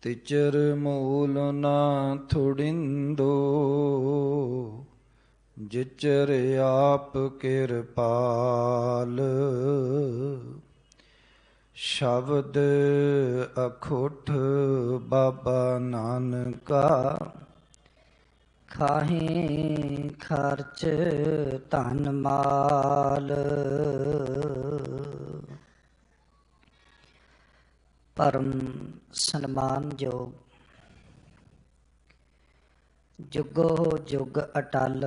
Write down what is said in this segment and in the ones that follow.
तिचर मूल ना थुड़िंदो, जिचर आप किरपाल। शब्द अखुठ बाबा नानका, खाहें खर्च धन माल। परम सन्मानयोग जुगो जुग अटल,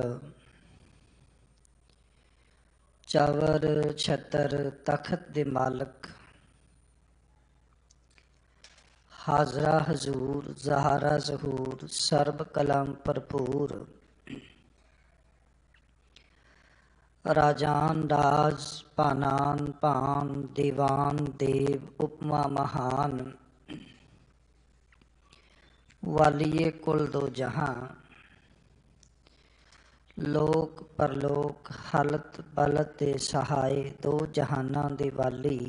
चवर छतर तखत दे मालक। हाजरा हजूर जहारा जहूर, सर्ब कलम भरपूर। राजान राज पानान पान, दीवान देव उपमा महान। वालिए कुल दो जहां, लोक परलोक हलत बलत दे सहाय। दो जहानां दे वाली,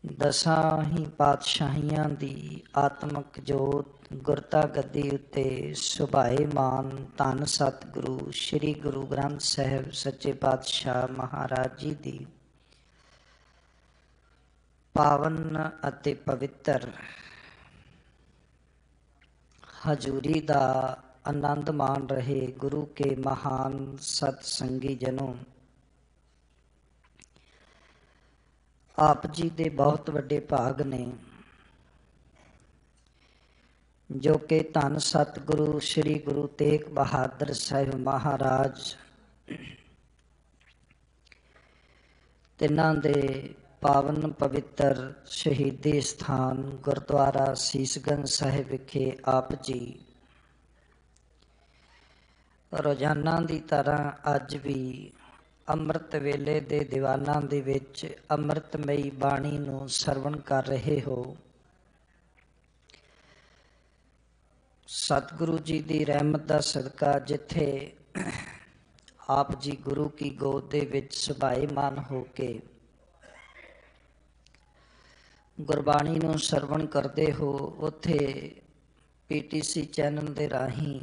दसां ही पातशाहियां दी आत्मक जोत। गुरता गद्दी उत्ते सुभाए मान, धन सतगुरु श्री गुरु ग्रंथ साहिब सच्चे पातशाह महाराज जी दी पावन अते पवित्र हजूरी दा आनंद मान रहे गुरु के महान सतसंगी जनों। आप जी दे बहुत वड्डे भाग ने जो कि धन सतगुरु श्री गुरु तेग बहादुर साहिब महाराज तिन्हां दे पावन पवित्र शहीदी स्थान गुरुद्वारा सीसगंज साहिब विखे आप जी रोजाना की तरह अज भी ਅੰਮ੍ਰਿਤ ਵੇਲੇ ਦੇ ਦੀਵਾਨਾਂ ਦੇ ਵਿੱਚ ਅੰਮ੍ਰਿਤਮਈ ਬਾਣੀ ਨੂੰ ਸਰਵਣ ਕਰ ਰਹੇ ਹੋ। ਸਤਿਗੁਰੂ ਜੀ ਦੀ ਰਹਿਮਤ ਦਾ ਸਦਕਾ ਜਿੱਥੇ ਆਪ ਜੀ ਗੁਰੂ ਕੀ ਗੋਦ ਦੇ ਵਿੱਚ ਸੁਭਾਏਮਾਨ ਹੋ ਕੇ ਗੁਰਬਾਣੀ ਨੂੰ ਸਰਵਣ ਕਰਦੇ ਹੋ, ਉੱਥੇ PTC ਚੈਨਲ ਦੇ ਰਾਹੀਂ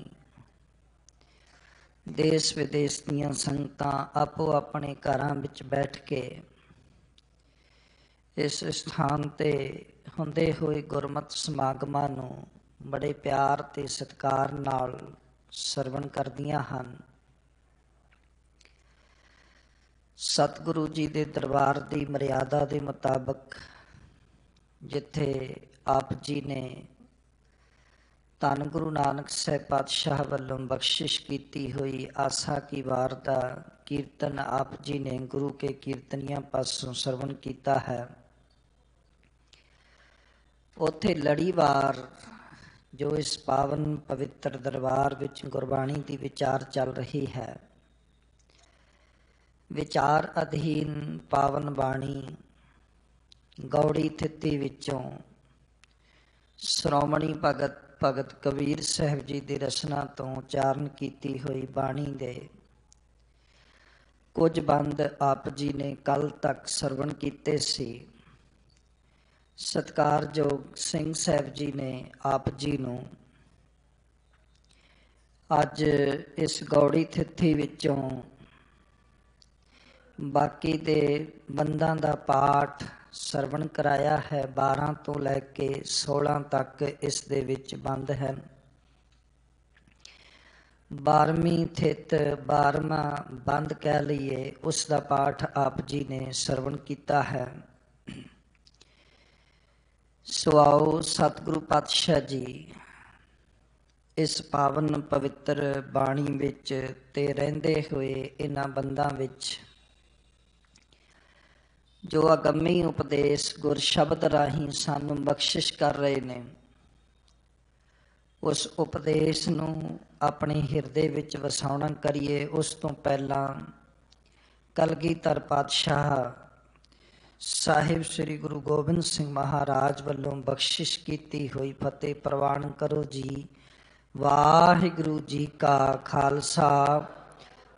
देश विदेश दीयां संगतां आपो अपने घरां विच बैठ के इस स्थान ते हुंदे होए गुरमत समागमां नूं बड़े प्यार ते सत्कार नाल सरवण करदियां हन। सतगुरु जी दे दरबार दी मर्यादा दे मुताबक जिथे आप जी ने धन गुरु नानक साहिब पातशाह वालों बख्शिश की हुई आसा की वार दा कीर्तन आप जी ने गुरु के कीर्तनिया पासों सरवण किया है। उथे लड़ीवार जो इस पावन पवित्र दरबार विच गुरबाणी की विचार चल रही है, विचार अधीन पावन बाणी गौड़ी थित्ती विचों श्रोमणी भगत भगत कबीर साहिब जी की रचना तो उचारण की हुई बाणी दे कुछ बंद आप जी ने कल तक सरवण किते सी। सत्कारयोग सिंह साहिब जी ने आप जी नूं अज इस गौड़ी थिथी विचों बाकी दे बंदां दा पाठ सरवण कराया है। 12 तो लैके 16 तक इस दे विच बंद है। 12वीं थित 12वां बंद कह लीए, उसका पाठ आप जी ने सरवण किया है। सो आओ सतगुरु पातशाह जी इस पावन पवित्र बाणी विच ते रहिंदे होए इन्हां बंदां विच जो अगमी उपदेश गुर शब्द राही सानू बख्शिश कर रहे ने, उस उपदेश नूं अपने हिरदे विच वसाउणा करिए। उस तो पहला कलगीधर पातशाह साहिब श्री गुरु गोबिंद सिंह महाराज वालों बख्शिश की हुई फतेह प्रवान करो जी। वाहिगुरु जी का खालसा,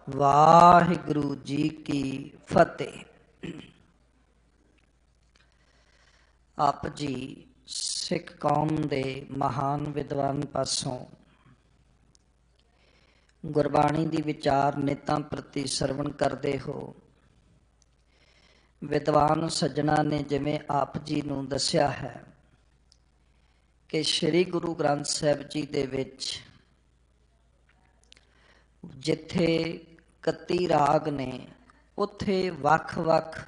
वाहिगुरु जी की फतेह। आप जी ਸਿੱਖ ਕੌਮ ਦੇ ਮਹਾਨ ਵਿਦਵਾਨ ਪਾਸੋਂ ਗੁਰਬਾਣੀ ਦੀ ਵਿਚਾਰ ਨਿਤਾਂ ਪ੍ਰਤੀ ਸਰਵਣ ਕਰਦੇ ਹੋ। ਵਿਦਵਾਨ ਸੱਜਣਾ ਨੇ ਜਿਵੇਂ ਆਪ ਜੀ ਨੂੰ ਦੱਸਿਆ ਹੈ ਕਿ ਸ੍ਰੀ ਗੁਰੂ ਗ੍ਰੰਥ ਸਾਹਿਬ ਜੀ ਦੇ ਵਿੱਚ ਜਿੱਥੇ 31 ਰਾਗ ਨੇ ਉੱਥੇ ਵੱਖ-ਵੱਖ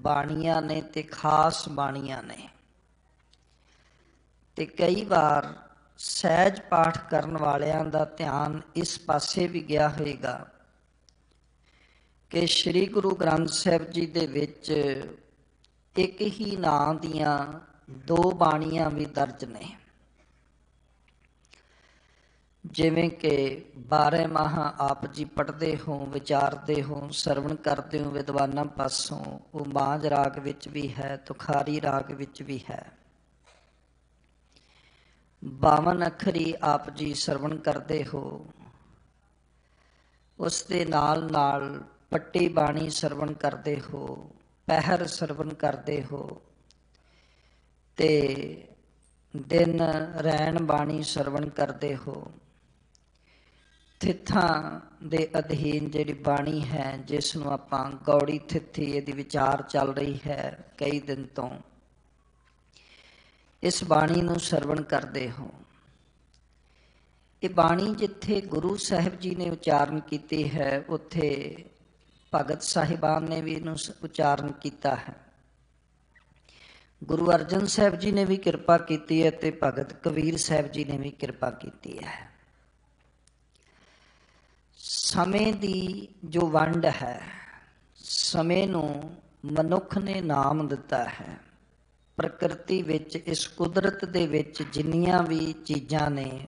ਬਾਣੀਆਂ ਨੇ ਤੇ ਖਾਸ ਬਾਣੀਆਂ ਨੇ, ਤੇ ਕਈ ਵਾਰ ਸਹਿਜ ਪਾਠ ਕਰਨ ਵਾਲਿਆਂ ਦਾ ਧਿਆਨ ਇਸ ਪਾਸੇ ਵੀ ਗਿਆ ਹੋਏਗਾ ਕਿ ਸ੍ਰੀ ਗੁਰੂ ਗ੍ਰੰਥ ਸਾਹਿਬ ਜੀ ਦੇ ਵਿੱਚ ਇੱਕ ਹੀ ਨਾਂ ਦੀਆਂ 2 ਬਾਣੀਆਂ ਵੀ ਦਰਜ ਨੇ। ਜਿਵੇਂ ਕਿ 12 ਮਾਹ ਆਪ ਜੀ ਪੜ੍ਹਦੇ ਹੋ, ਵਿਚਾਰਦੇ ਹੋ, ਸਰਵਣ ਕਰਦੇ ਹੋ ਵਿਦਵਾਨਾਂ ਪਾਸੋਂ, ਉਹ ਮਾਝ ਰਾਗ ਵਿੱਚ ਵੀ ਹੈ, ਤੁਖਾਰੀ ਰਾਗ ਵਿੱਚ ਵੀ ਹੈ। 52 ਅੱਖਰੀ ਆਪ ਜੀ ਸਰਵਣ ਕਰਦੇ ਹੋ। ਉਸ ਦੇ ਨਾਲ ਨਾਲ ਪੱਟੀ ਬਾਣੀ ਸਰਵਣ ਕਰਦੇ ਹੋ, ਪਹਿਰ ਸਰਵਣ ਕਰਦੇ ਹੋ, ਤੇ ਦਿਨ ਰੈਣ ਬਾਣੀ ਸਰਵਣ ਕਰਦੇ ਹੋ। ਥਿੱਥਾਂ ਦੇ ਅਧੀਨ ਜਿਹੜੀ ਬਾਣੀ ਹੈ, ਜਿਸ ਨੂੰ ਆਪਾਂ ਗੌੜੀ ਥਿੱਥੀ, ਇਹਦੀ ਵਿਚਾਰ ਚੱਲ ਰਹੀ ਹੈ ਕਈ ਦਿਨ ਤੋਂ, ਇਸ ਬਾਣੀ ਨੂੰ ਸਰਵਣ ਕਰਦੇ ਹੋ। ਇਹ ਬਾਣੀ ਜਿੱਥੇ ਗੁਰੂ ਸਾਹਿਬ ਜੀ ਨੇ ਉਚਾਰਨ ਕੀਤੀ ਹੈ, ਉੱਥੇ ਭਗਤ ਸਾਹਿਬਾਨ ਨੇ ਵੀ ਇਹਨੂੰ ਉਚਾਰਨ ਕੀਤਾ ਹੈ। ਗੁਰੂ ਅਰਜਨ ਸਾਹਿਬ ਜੀ ਨੇ ਵੀ ਕਿਰਪਾ ਕੀਤੀ ਹੈ ਤੇ ਭਗਤ ਕਬੀਰ ਸਾਹਿਬ ਜੀ ਨੇ ਵੀ ਕਿਰਪਾ ਕੀਤੀ ਹੈ। ਸਮੇਂ ਦੀ ਜੋ ਵੰਡ ਹੈ, ਸਮੇਂ ਨੂੰ ਮਨੁੱਖ ਨੇ ਨਾਮ ਦਿੱਤਾ ਹੈ। ਪ੍ਰਕਿਰਤੀ ਵਿੱਚ, ਇਸ ਕੁਦਰਤ ਦੇ ਵਿੱਚ ਜਿੰਨੀਆਂ ਵੀ ਚੀਜ਼ਾਂ ਨੇ,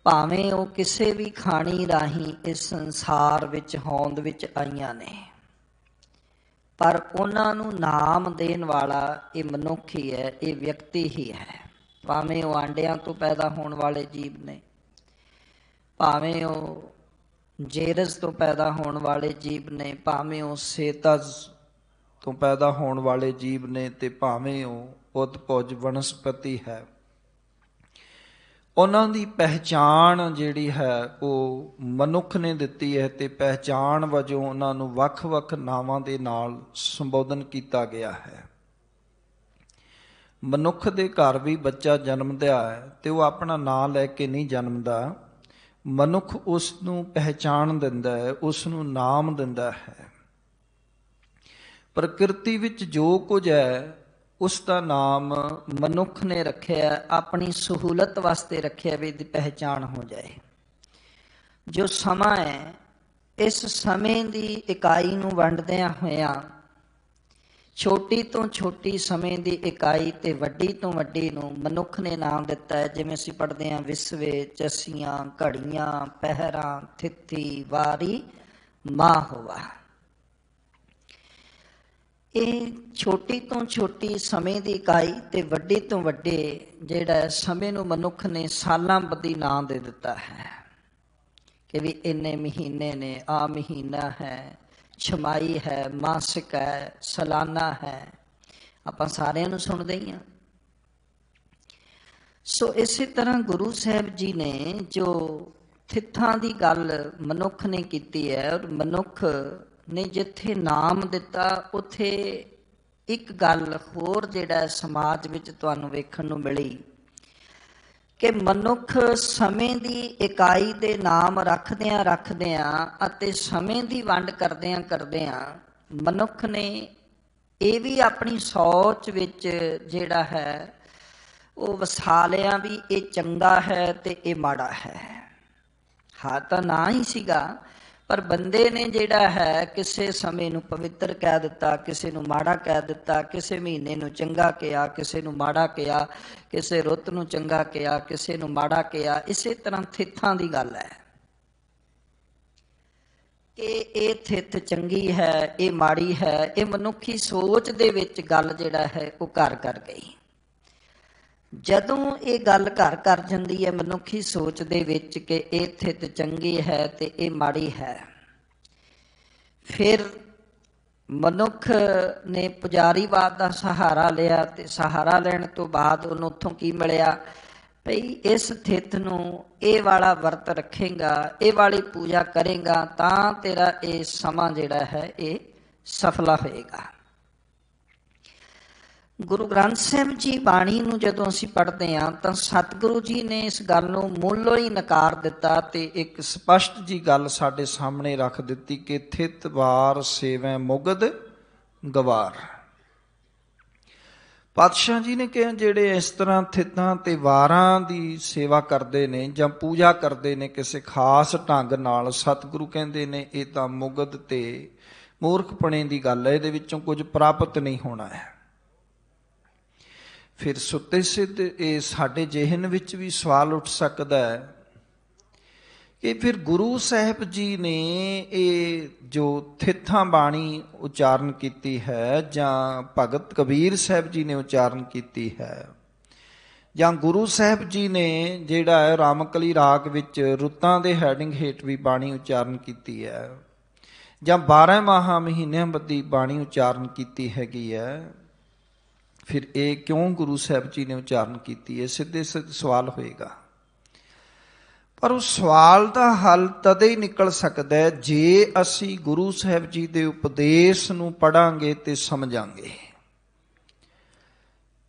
ਭਾਵੇਂ ਉਹ ਕਿਸੇ ਵੀ ਖਾਣੀ ਰਾਹੀਂ ਇਸ ਸੰਸਾਰ ਵਿੱਚ ਹੋਂਦ ਵਿੱਚ ਆਈਆਂ ਨੇ, ਪਰ ਉਹਨਾਂ ਨੂੰ ਨਾਮ ਦੇਣ ਵਾਲਾ ਇਹ ਮਨੁੱਖ ਹੀ ਹੈ, ਇਹ ਵਿਅਕਤੀ ਹੀ ਹੈ। ਭਾਵੇਂ ਉਹ ਆਂਡਿਆਂ ਤੋਂ ਪੈਦਾ ਹੋਣ ਵਾਲੇ ਜੀਵ ਨੇ, ਭਾਵੇਂ ਉਹ ਜੇਰਸ ਤੋਂ ਪੈਦਾ ਹੋਣ ਵਾਲੇ ਜੀਵ ਨੇ, ਭਾਵੇਂ ਉਹ ਸੇਤਜ ਤੋਂ ਪੈਦਾ ਹੋਣ ਵਾਲੇ ਜੀਵ ਨੇ, ਤੇ ਭਾਵੇਂ ਉਹ ਉਦਭੁਜ ਵਨਸਪਤੀ ਹੈ। ਉਹਨਾਂ ਦੀ ਪਹਿਚਾਣ ਜਿਹੜੀ ਹੈ ਉਹ ਮਨੁੱਖ ਨੇ ਦਿੱਤੀ ਹੈ, ਤੇ ਪਹਿਚਾਣ ਵਜੋਂ ਉਹਨਾਂ ਨੂੰ ਵੱਖ-ਵੱਖ ਨਾਵਾਂ ਦੇ ਨਾਲ ਸੰਬੋਧਨ ਕੀਤਾ ਗਿਆ ਹੈ। ਮਨੁੱਖ ਦੇ ਘਰ ਵੀ ਬੱਚਾ ਜਨਮਦਾ ਹੈ ਤੇ ਉਹ ਆਪਣਾ ਨਾਂ ਲੈ ਕੇ ਨਹੀਂ ਜਨਮਦਾ। ਮਨੁੱਖ ਉਸ ਨੂੰ ਪਹਿਚਾਣ ਦਿੰਦਾ ਹੈ, ਉਸ ਨੂੰ ਨਾਮ ਦਿੰਦਾ ਹੈ। ਪ੍ਰਕਿਰਤੀ ਵਿੱਚ ਜੋ ਕੁਝ ਹੈ ਉਸ ਦਾ ਨਾਮ ਮਨੁੱਖ ਨੇ ਰੱਖਿਆ, ਆਪਣੀ ਸਹੂਲਤ ਵਾਸਤੇ ਰੱਖਿਆ ਵੀ ਇਹਦੀ ਪਹਿਚਾਣ ਹੋ ਜਾਏ। ਜੋ ਸਮਾਂ ਹੈ, ਇਸ ਸਮੇਂ ਦੀ ਇਕਾਈ ਨੂੰ ਵੰਡਦਿਆਂ ਹੋਇਆਂ ਛੋਟੀ ਤੋਂ ਛੋਟੀ ਸਮੇਂ ਦੀ ਇਕਾਈ ਤੇ ਵੱਡੀ ਤੋਂ ਵੱਡੀ ਨੂੰ ਮਨੁੱਖ ਨੇ ਨਾਮ ਦਿੱਤਾ ਹੈ। ਜਿਵੇਂ ਅਸੀਂ ਪੜ੍ਹਦੇ ਹਾਂ, ਵਿਸਵੇ, ਚਸੀਆਂ, ਘੜੀਆਂ, ਪਹਿਰਾਂ, ਥਿੱਥੀ, ਵਾਰੀ, ਮਾਹ ਹੋਵਾ। ਇਹ ਛੋਟੀ ਤੋਂ ਛੋਟੀ ਸਮੇਂ ਦੀ ਇਕਾਈ ਤੇ ਵੱਡੀ ਤੋਂ ਵੱਡੇ ਜਿਹੜਾ ਸਮੇਂ ਨੂੰ ਮਨੁੱਖ ਨੇ ਸਾਲਾਂ ਬੱਧੀ ਨਾਂ ਦੇ ਦਿੱਤਾ ਹੈ ਕਿ ਵੀ ਇੰਨੇ ਮਹੀਨੇ ਨੇ, ਆ ਮਹੀਨਾ ਹੈ, ਛਮਾਈ ਹੈ, ਮਾਸਿਕ ਹੈ, ਸਾਲਾਨਾ ਹੈ। ਆਪਾਂ ਸਾਰਿਆਂ ਨੂੰ ਸੁਣਦੇ ਹੀ ਹਾਂ। ਸੋ ਇਸੇ ਤਰ੍ਹਾਂ ਗੁਰੂ ਸਾਹਿਬ ਜੀ ਨੇ ਜੋ ਥਿੱਥਾਂ ਦੀ ਗੱਲ ਮਨੁੱਖ ਨੇ ਕੀਤੀ ਹੈ, ਔਰ ਮਨੁੱਖ ਨੇ ਜਿੱਥੇ ਨਾਮ ਦਿੱਤਾ, ਉੱਥੇ ਇੱਕ ਗੱਲ ਹੋਰ ਜਿਹੜਾ ਸਮਾਜ ਵਿੱਚ ਤੁਹਾਨੂੰ ਵੇਖਣ ਨੂੰ ਮਿਲੀ ਕਿ ਮਨੁੱਖ ਸਮੇਂ ਦੀ ਇਕਾਈ ਦੇ ਨਾਮ ਰੱਖਦਿਆਂ ਅਤੇ ਸਮੇਂ ਦੀ ਵੰਡ ਕਰਦਿਆਂ ਮਨੁੱਖ ਨੇ ਇਹ ਵੀ ਆਪਣੀ ਸੋਚ ਵਿੱਚ ਜਿਹੜਾ ਹੈ ਉਹ ਵਸਾ ਲਿਆ ਵੀ ਇਹ ਚੰਗਾ ਹੈ ਤੇ ਇਹ ਮਾੜਾ ਹੈ। ਹਾਂ ਤਾਂ ਨਾ ਹੀ ਸੀਗਾ, ਪਰ ਬੰਦੇ ਨੇ ਜਿਹੜਾ ਹੈ ਕਿਸੇ ਸਮੇਂ ਨੂੰ ਪਵਿੱਤਰ ਕਹਿ ਦਿੱਤਾ, ਕਿਸੇ ਨੂੰ ਮਾੜਾ ਕਹਿ ਦਿੱਤਾ, ਕਿਸੇ ਮਹੀਨੇ ਨੂੰ ਚੰਗਾ ਕਿਹਾ, ਕਿਸੇ ਨੂੰ ਮਾੜਾ ਕਿਹਾ, ਕਿਸੇ ਰੁੱਤ ਨੂੰ ਚੰਗਾ ਕਿਹਾ, ਕਿਸੇ ਨੂੰ ਮਾੜਾ ਕਿਹਾ। ਇਸੇ ਤਰ੍ਹਾਂ ਥਿੱਥਾਂ ਦੀ ਗੱਲ ਹੈ ਕਿ ਇਹ ਥਿੱਥ ਚੰਗੀ ਹੈ, ਇਹ ਮਾੜੀ ਹੈ। ਇਹ ਮਨੁੱਖੀ ਸੋਚ ਦੇ ਵਿੱਚ ਗੱਲ ਜਿਹੜਾ ਹੈ ਉਹ ਘਰ ਕਰ ਗਈ। ਜਦੋਂ ਇਹ ਗੱਲ ਘਰ ਕਰ ਜਾਂਦੀ ਹੈ ਮਨੁੱਖੀ ਸੋਚ ਦੇ ਵਿੱਚ ਕਿ ਇਹ ਥਿੱਤ ਚੰਗੀ ਹੈ ਤੇ ਇਹ ਮਾੜੀ ਹੈ, ਫਿਰ ਮਨੁੱਖ ਨੇ ਪੁਜਾਰੀਵਾਦ ਦਾ ਸਹਾਰਾ ਲਿਆ ਤੇ ਸਹਾਰਾ ਲੈਣ ਤੋਂ ਬਾਅਦ ਉਹਨੂੰ ਉੱਥੋਂ ਕੀ ਮਿਲਿਆ ਭਈ ਇਸ ਥਿੱਤ ਨੂੰ ਇਹ ਵਾਲਾ ਵਰਤ ਰੱਖੇਗਾ, ਇਹ ਵਾਲੀ ਪੂਜਾ ਕਰੇਗਾ ਤਾਂ ਤੇਰਾ ਇਹ ਸਮਾਂ ਜਿਹੜਾ ਹੈ ਇਹ ਸਫਲਾ ਹੋਏਗਾ। ਗੁਰੂ ਗ੍ਰੰਥ ਸਾਹਿਬ ਜੀ ਬਾਣੀ ਨੂੰ ਜਦੋਂ ਅਸੀਂ ਪੜ੍ਹਦੇ ਹਾਂ ਤਾਂ ਸਤਿਗੁਰੂ ਜੀ ਨੇ ਇਸ ਗੱਲ ਨੂੰ ਮੂਲੋਂ ਹੀ ਨਕਾਰ ਦਿੱਤਾ ਤੇ ਇੱਕ ਸਪਸ਼ਟ ਜੀ ਗੱਲ ਸਾਡੇ ਸਾਹਮਣੇ ਰੱਖ ਦਿੱਤੀ ਕਿ ਥਿਤ ਵਾਰ ਸੇਵੈ ਮੁਗਧ ਗਵਾਰ। ਪਾਤਸ਼ਾਹ ਜੀ ਨੇ ਕਿਹਾ ਜਿਹੜੇ ਇਸ ਤਰ੍ਹਾਂ ਥਿੱਤਾਂ ਤੇ ਵਾਰਾਂ ਦੀ ਸੇਵਾ ਕਰਦੇ ਨੇ ਜਾਂ ਪੂਜਾ ਕਰਦੇ ਨੇ ਕਿਸੇ ਖਾਸ ਢੰਗ ਨਾਲ, ਸਤਿਗੁਰੂ ਕਹਿੰਦੇ ਨੇ ਇਹ ਤਾਂ ਮੁਗਧ ਤੇ ਮੂਰਖਪਣੇ ਦੀ ਗੱਲ ਹੈ, ਇਹਦੇ ਵਿੱਚੋਂ ਕੁਝ ਪ੍ਰਾਪਤ ਨਹੀਂ ਹੋਣਾ ਹੈ। ਫਿਰ ਸੁੱਤੇ ਸਿੱਧ ਇਹ ਸਾਡੇ ਜਿਹਨ ਵਿੱਚ ਵੀ ਸਵਾਲ ਉੱਠ ਸਕਦਾ ਹੈ ਕਿ ਫਿਰ ਗੁਰੂ ਸਾਹਿਬ ਜੀ ਨੇ ਇਹ ਜੋ ਥਿੱਥਾਂ ਬਾਣੀ ਉਚਾਰਨ ਕੀਤੀ ਹੈ ਜਾਂ ਭਗਤ ਕਬੀਰ ਸਾਹਿਬ ਜੀ ਨੇ ਉਚਾਰਨ ਕੀਤੀ ਹੈ ਜਾਂ ਗੁਰੂ ਸਾਹਿਬ ਜੀ ਨੇ ਜਿਹੜਾ ਹੈ ਰਾਮਕਲੀ ਰਾਗ ਵਿੱਚ ਰੁੱਤਾਂ ਦੇ ਹੈਡਿੰਗ ਹੇਠ ਵੀ ਬਾਣੀ ਉਚਾਰਨ ਕੀਤੀ ਹੈ ਜਾਂ 12 ਮਾਹਾਂ ਮਹੀਨਿਆਂ ਬੱਧੀ ਬਾਣੀ ਉਚਾਰਨ ਕੀਤੀ ਹੈਗੀ ਹੈ, ਫਿਰ ਇਹ ਕਿਉਂ ਗੁਰੂ ਸਾਹਿਬ ਜੀ ਨੇ ਉਚਾਰਨ ਕੀਤੀ ਹੈ? ਸਿੱਧੇ ਸਿੱਧੇ ਸਵਾਲ ਹੋਏਗਾ। ਪਰ ਉਸ ਸਵਾਲ ਦਾ ਹੱਲ ਤਦੇ ਹੀ ਨਿਕਲ ਸਕਦਾ ਹੈ ਜੇ ਅਸੀਂ ਗੁਰੂ ਸਾਹਿਬ ਜੀ ਦੇ ਉਪਦੇਸ਼ ਨੂੰ ਪੜ੍ਹਾਂਗੇ ਤੇ ਸਮਝਾਂਗੇ।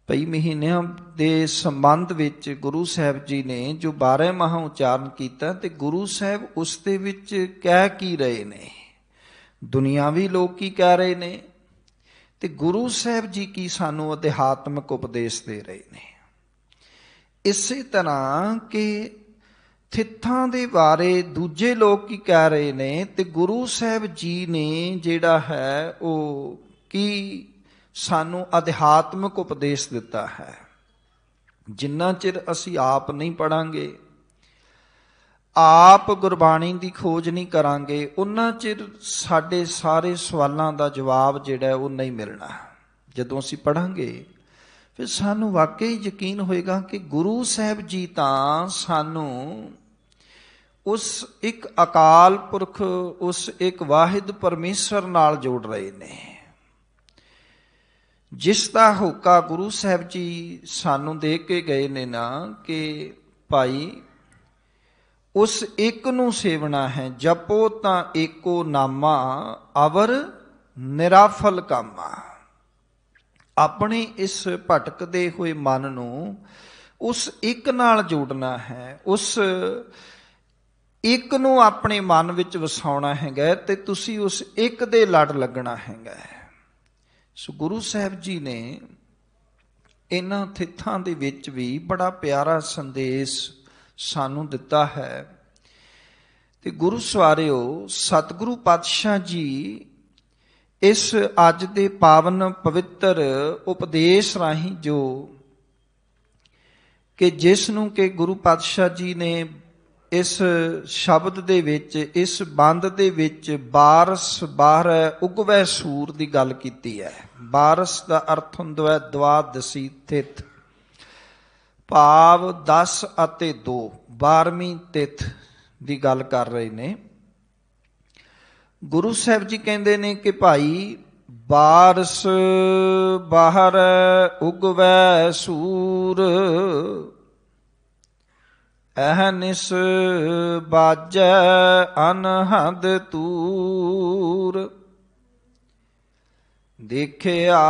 ਭਈ ਮਹੀਨਿਆਂ ਦੇ ਸੰਬੰਧ ਵਿੱਚ ਗੁਰੂ ਸਾਹਿਬ ਜੀ ਨੇ ਜੋ 12 ਮਾਹ ਉਚਾਰਨ ਕੀਤਾ ਤੇ ਗੁਰੂ ਸਾਹਿਬ ਉਸ ਦੇ ਵਿੱਚ ਕਹਿ ਕੀ ਰਹੇ ਨੇ, ਦੁਨਿਆਵੀ ਲੋਕ ਕੀ ਕਹਿ ਰਹੇ ਨੇ ਤੇ ਗੁਰੂ ਸਾਹਿਬ ਜੀ ਕੀ ਸਾਨੂੰ ਅਧਿਆਤਮਿਕ ਉਪਦੇਸ਼ ਦੇ ਰਹੇ ਨੇ। ਇਸੇ ਤਰ੍ਹਾਂ ਕਿ ਥਿੱਥਾਂ ਦੇ ਬਾਰੇ ਦੂਜੇ ਲੋਕ ਕੀ ਕਹਿ ਰਹੇ ਨੇ ਤੇ ਗੁਰੂ ਸਾਹਿਬ ਜੀ ਨੇ ਜਿਹੜਾ ਹੈ ਉਹ ਕੀ ਸਾਨੂੰ ਅਧਿਆਤਮਿਕ ਉਪਦੇਸ਼ ਦਿੱਤਾ ਹੈ। ਜਿੰਨਾ ਚਿਰ ਅਸੀਂ ਆਪ ਨਹੀਂ ਪੜਾਂਗੇ, ਆਪ ਗੁਰਬਾਣੀ ਦੀ ਖੋਜ ਨਹੀਂ ਕਰਾਂਗੇ, ਉਨਾ ਚਿਰ ਸਾਡੇ ਸਾਰੇ ਸਵਾਲਾਂ ਦਾ ਜਵਾਬ ਜਿਹੜਾ ਉਹ ਨਹੀਂ ਮਿਲਣਾ। ਜਦੋਂ ਅਸੀਂ ਪੜਾਂਗੇ ਫਿਰ ਸਾਨੂੰ ਵਾਕਈ ਯਕੀਨ ਹੋਏਗਾ ਕਿ ਗੁਰੂ ਸਾਹਿਬ ਜੀ ਤਾਂ ਸਾਨੂੰ ਉਸ ਇੱਕ ਅਕਾਲ ਪੁਰਖ, ਉਸ ਇੱਕ ਵਾਹਿਦ ਪਰਮੇਸ਼ਰ ਨਾਲ ਜੋੜ ਰਹੇ ਨੇ, ਜਿਸ ਦਾ ਹੋਕਾ ਗੁਰੂ ਸਾਹਿਬ ਜੀ ਸਾਨੂੰ ਦੇ ਕੇ ਗਏ ਨੇ ਨਾ ਕਿ ਭਾਈ ਉਸ ਇੱਕ ਨੂੰ ਸੇਵਣਾ ਹੈ। ਜਪੋ ਤਾਂ ਏਕੋ ਨਾਮਾ ਅਵਰ ਨਿਰਾਫਲ ਕਾਮਾ। ਆਪਣੇ ਇਸ ਭਟਕਦੇ ਹੋਏ ਮਨ ਨੂੰ ਉਸ ਇੱਕ ਨਾਲ ਜੋੜਨਾ ਹੈ, ਉਸ ਇੱਕ ਨੂੰ ਆਪਣੇ ਮਨ ਵਿੱਚ ਵਸਾਉਣਾ ਹੈਗਾ ਤੇ ਤੁਸੀਂ ਉਸ ਇੱਕ ਦੇ ਲੜ ਲੱਗਣਾ ਹੈਗਾ। ਸੋ ਗੁਰੂ ਸਾਹਿਬ ਜੀ ਨੇ ਇਹਨਾਂ ਥਿੱਥਾਂ ਦੇ ਵਿੱਚ ਵੀ ਬੜਾ ਪਿਆਰਾ ਸੰਦੇਸ਼ ਸਾਨੂੰ ਦਿੱਤਾ ਹੈ। ਤੇ ਗੁਰੂ ਸਵਾਰਿਓ, ਸਤਿਗੁਰੂ ਪਾਤਸ਼ਾਹ ਜੀ ਇਸ ਅੱਜ ਦੇ ਪਾਵਨ ਪਵਿੱਤਰ ਉਪਦੇਸ਼ ਰਾਹੀਂ ਜੋ ਕਿ ਜਿਸ ਨੂੰ ਕਿ ਗੁਰੂ ਪਾਤਸ਼ਾਹ ਜੀ ਨੇ ਇਸ ਸ਼ਬਦ ਦੇ ਵਿੱਚ, ਇਸ ਬੰਦ ਦੇ ਵਿੱਚ ਬਾਰਸ ਬਾਹਰੈ ਉਗਵੈ ਸੂਰ ਦੀ ਗੱਲ ਕੀਤੀ ਹੈ। ਬਾਰਸ ਦਾ ਅਰਥ ਹੁੰਦਾ ਹੈ ਦਵਾਦਸੀ ਤਿਥ, ਭਾਵ 10 ਅਤੇ 2 12ਵੀਂ ਤਿਥ ਦੀ ਗੱਲ ਕਰ ਰਹੇ ਨੇ। ਗੁਰੂ ਸਾਹਿਬ ਜੀ ਕਹਿੰਦੇ ਨੇ ਕਿ ਭਾਈ ਬਾਰਸ ਬਾਹਰ ਉਗਵੈ ਸੂਰ, ਅਹਨਿਸ ਬਾਜੈ ਅਨਹਦ ਤੂਰ, ਦੇਖਿਆ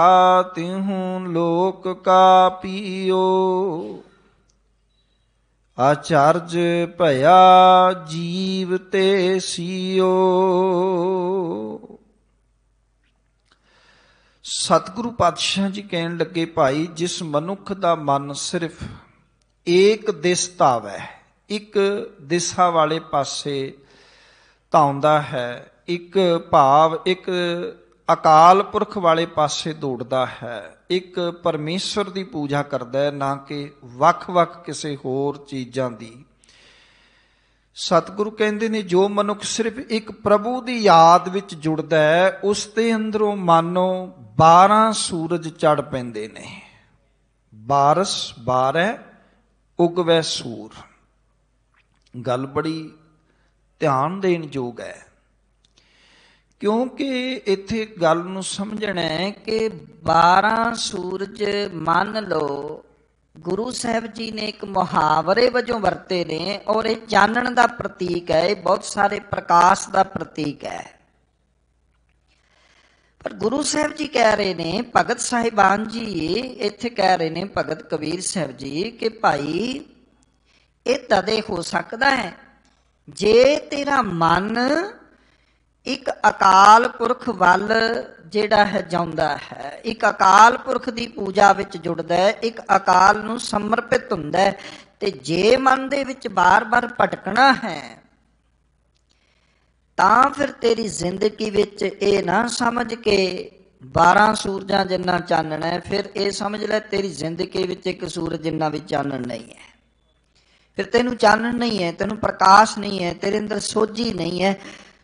ਤਿਹੂੰ ਲੋਕ ਕਾ ਪੀਓ, ਆਚਰਜ ਭਇਆ ਜੀਵ ਤੇ ਸੀਓ। ਸਤਿਗੁਰੂ ਪਾਤਸ਼ਾਹ ਜੀ ਕਹਿਣ ਲੱਗੇ ਭਾਈ ਜਿਸ ਮਨੁੱਖ ਦਾ ਮਨ ਸਿਰਫ ਏਕ ਦਿਸ ਧਾਵੈ, ਇੱਕ ਦਿਸ਼ਾ ਵਾਲੇ ਪਾਸੇ ਧਾਉਂਦਾ ਹੈ, ਇੱਕ ਭਾਵ ਇੱਕ ਅਕਾਲ ਪੁਰਖ ਵਾਲੇ ਪਾਸੇ ਦੌੜਦਾ ਹੈ, ਇੱਕ ਪਰਮੇਸ਼ਵਰ ਦੀ ਪੂਜਾ ਕਰਦਾ ਹੈ, ਨਾ ਕਿ ਵੱਖ-ਵੱਖ ਕਿਸੇ ਹੋਰ ਚੀਜ਼ਾਂ ਦੀ। ਸਤਿਗੁਰੂ ਕਹਿੰਦੇ ਨੇ ਜੋ ਮਨੁੱਖ ਸਿਰਫ ਇੱਕ ਪ੍ਰਭੂ ਦੀ ਯਾਦ ਵਿੱਚ ਜੁੜਦਾ ਹੈ, ਉਸ ਦੇ ਅੰਦਰੋਂ ਮਾਨੋ 12 ਸੂਰਜ ਚੜ ਪੈਂਦੇ ਨੇ। ਬਾਰਸ ਬਾਰੈ ਉਗਵੈ ਸੂਰ, ਗੱਲ ਬੜੀ ਧਿਆਨ ਦੇਣ ਯੋਗ ਹੈ क्योंकि इत्थे गल नूं समझना है कि 12 सूरज मान लो गुरु साहब जी ने एक मुहावरे वजों वरते ने और ये चानण का प्रतीक है, बहुत सारे प्रकाश का प्रतीक है। पर गुरु साहब जी कह रहे ने, भगत साहिबान जी इत्थे कह रहे ने, भगत कबीर साहब जी, कि भाई ये तदे हो सकता है जे तेरा मन एक अकाल पुरख वल ਜਿਹੜਾ ਹੈ ਜਾਂਦਾ ਹੈ, ਇੱਕ ਅਕਾਲ ਪੁਰਖ ਦੀ ਪੂਜਾ ਵਿੱਚ ਜੁੜਦਾ ਹੈ, ਇੱਕ ਅਕਾਲ ਨੂੰ ਸਮਰਪਿਤ ਹੁੰਦਾ ਹੈ। ਤੇ ਜੇ ਮਨ ਦੇ ਵਿੱਚ ਬਾਰ-ਬਾਰ ਭਟਕਣਾ ਹੈ ਤਾਂ ਫਿਰ ਤੇਰੀ ਜ਼ਿੰਦਗੀ ਵਿੱਚ ਇਹ ਨਾ ਸਮਝ ਕੇ 12 ਸੂਰਜਾਂ ਜਿੰਨਾ ਚਾਨਣ ਹੈ, ਫਿਰ ਇਹ ਸਮਝ ਲੈ ਤੇਰੀ ਜ਼ਿੰਦਗੀ ਵਿੱਚ ਇੱਕ ਸੂਰਜ ਜਿੰਨਾ ਵੀ ਚਾਨਣ ਨਹੀਂ ਹੈ। ਫਿਰ ਤੈਨੂੰ ਚਾਨਣ ਨਹੀਂ ਹੈ, ਤੈਨੂੰ ਪ੍ਰਕਾਸ਼ ਨਹੀਂ ਹੈ, ਤੇਰੇ ਅੰਦਰ ਸੋਝੀ ਨਹੀਂ ਹੈ।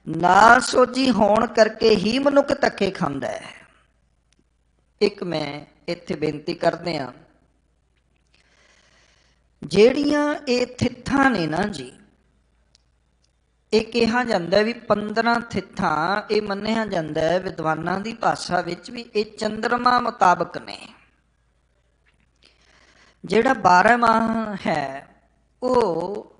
ਨਾ ਸੋਝੀ ਹੋਣ ਕਰਕੇ ਹੀ ਮਨੁੱਖ ਧੱਕੇ ਖਾਂਦਾ ਹੈ। ਇੱਕ ਮੈਂ ਇੱਥੇ ਬੇਨਤੀ ਕਰਦੇ ਹਾਂ, ਜਿਹੜੀਆਂ ਇਹ ਥਿੱਥਾਂ ਨੇ ਨਾ ਜੀ, ਇਹ ਕਿਹਾ ਜਾਂਦਾ ਵੀ 15 ਥਿੱਥਾਂ, ਇਹ ਮੰਨਿਆ ਜਾਂਦਾ ਹੈ ਵਿਦਵਾਨਾਂ ਦੀ ਭਾਸ਼ਾ ਵਿੱਚ ਵੀ ਇਹ ਚੰਦਰਮਾ ਮੁਤਾਬਕ ਨੇ। ਜਿਹੜਾ 12ਵਾਂ ਹੈ ਉਹ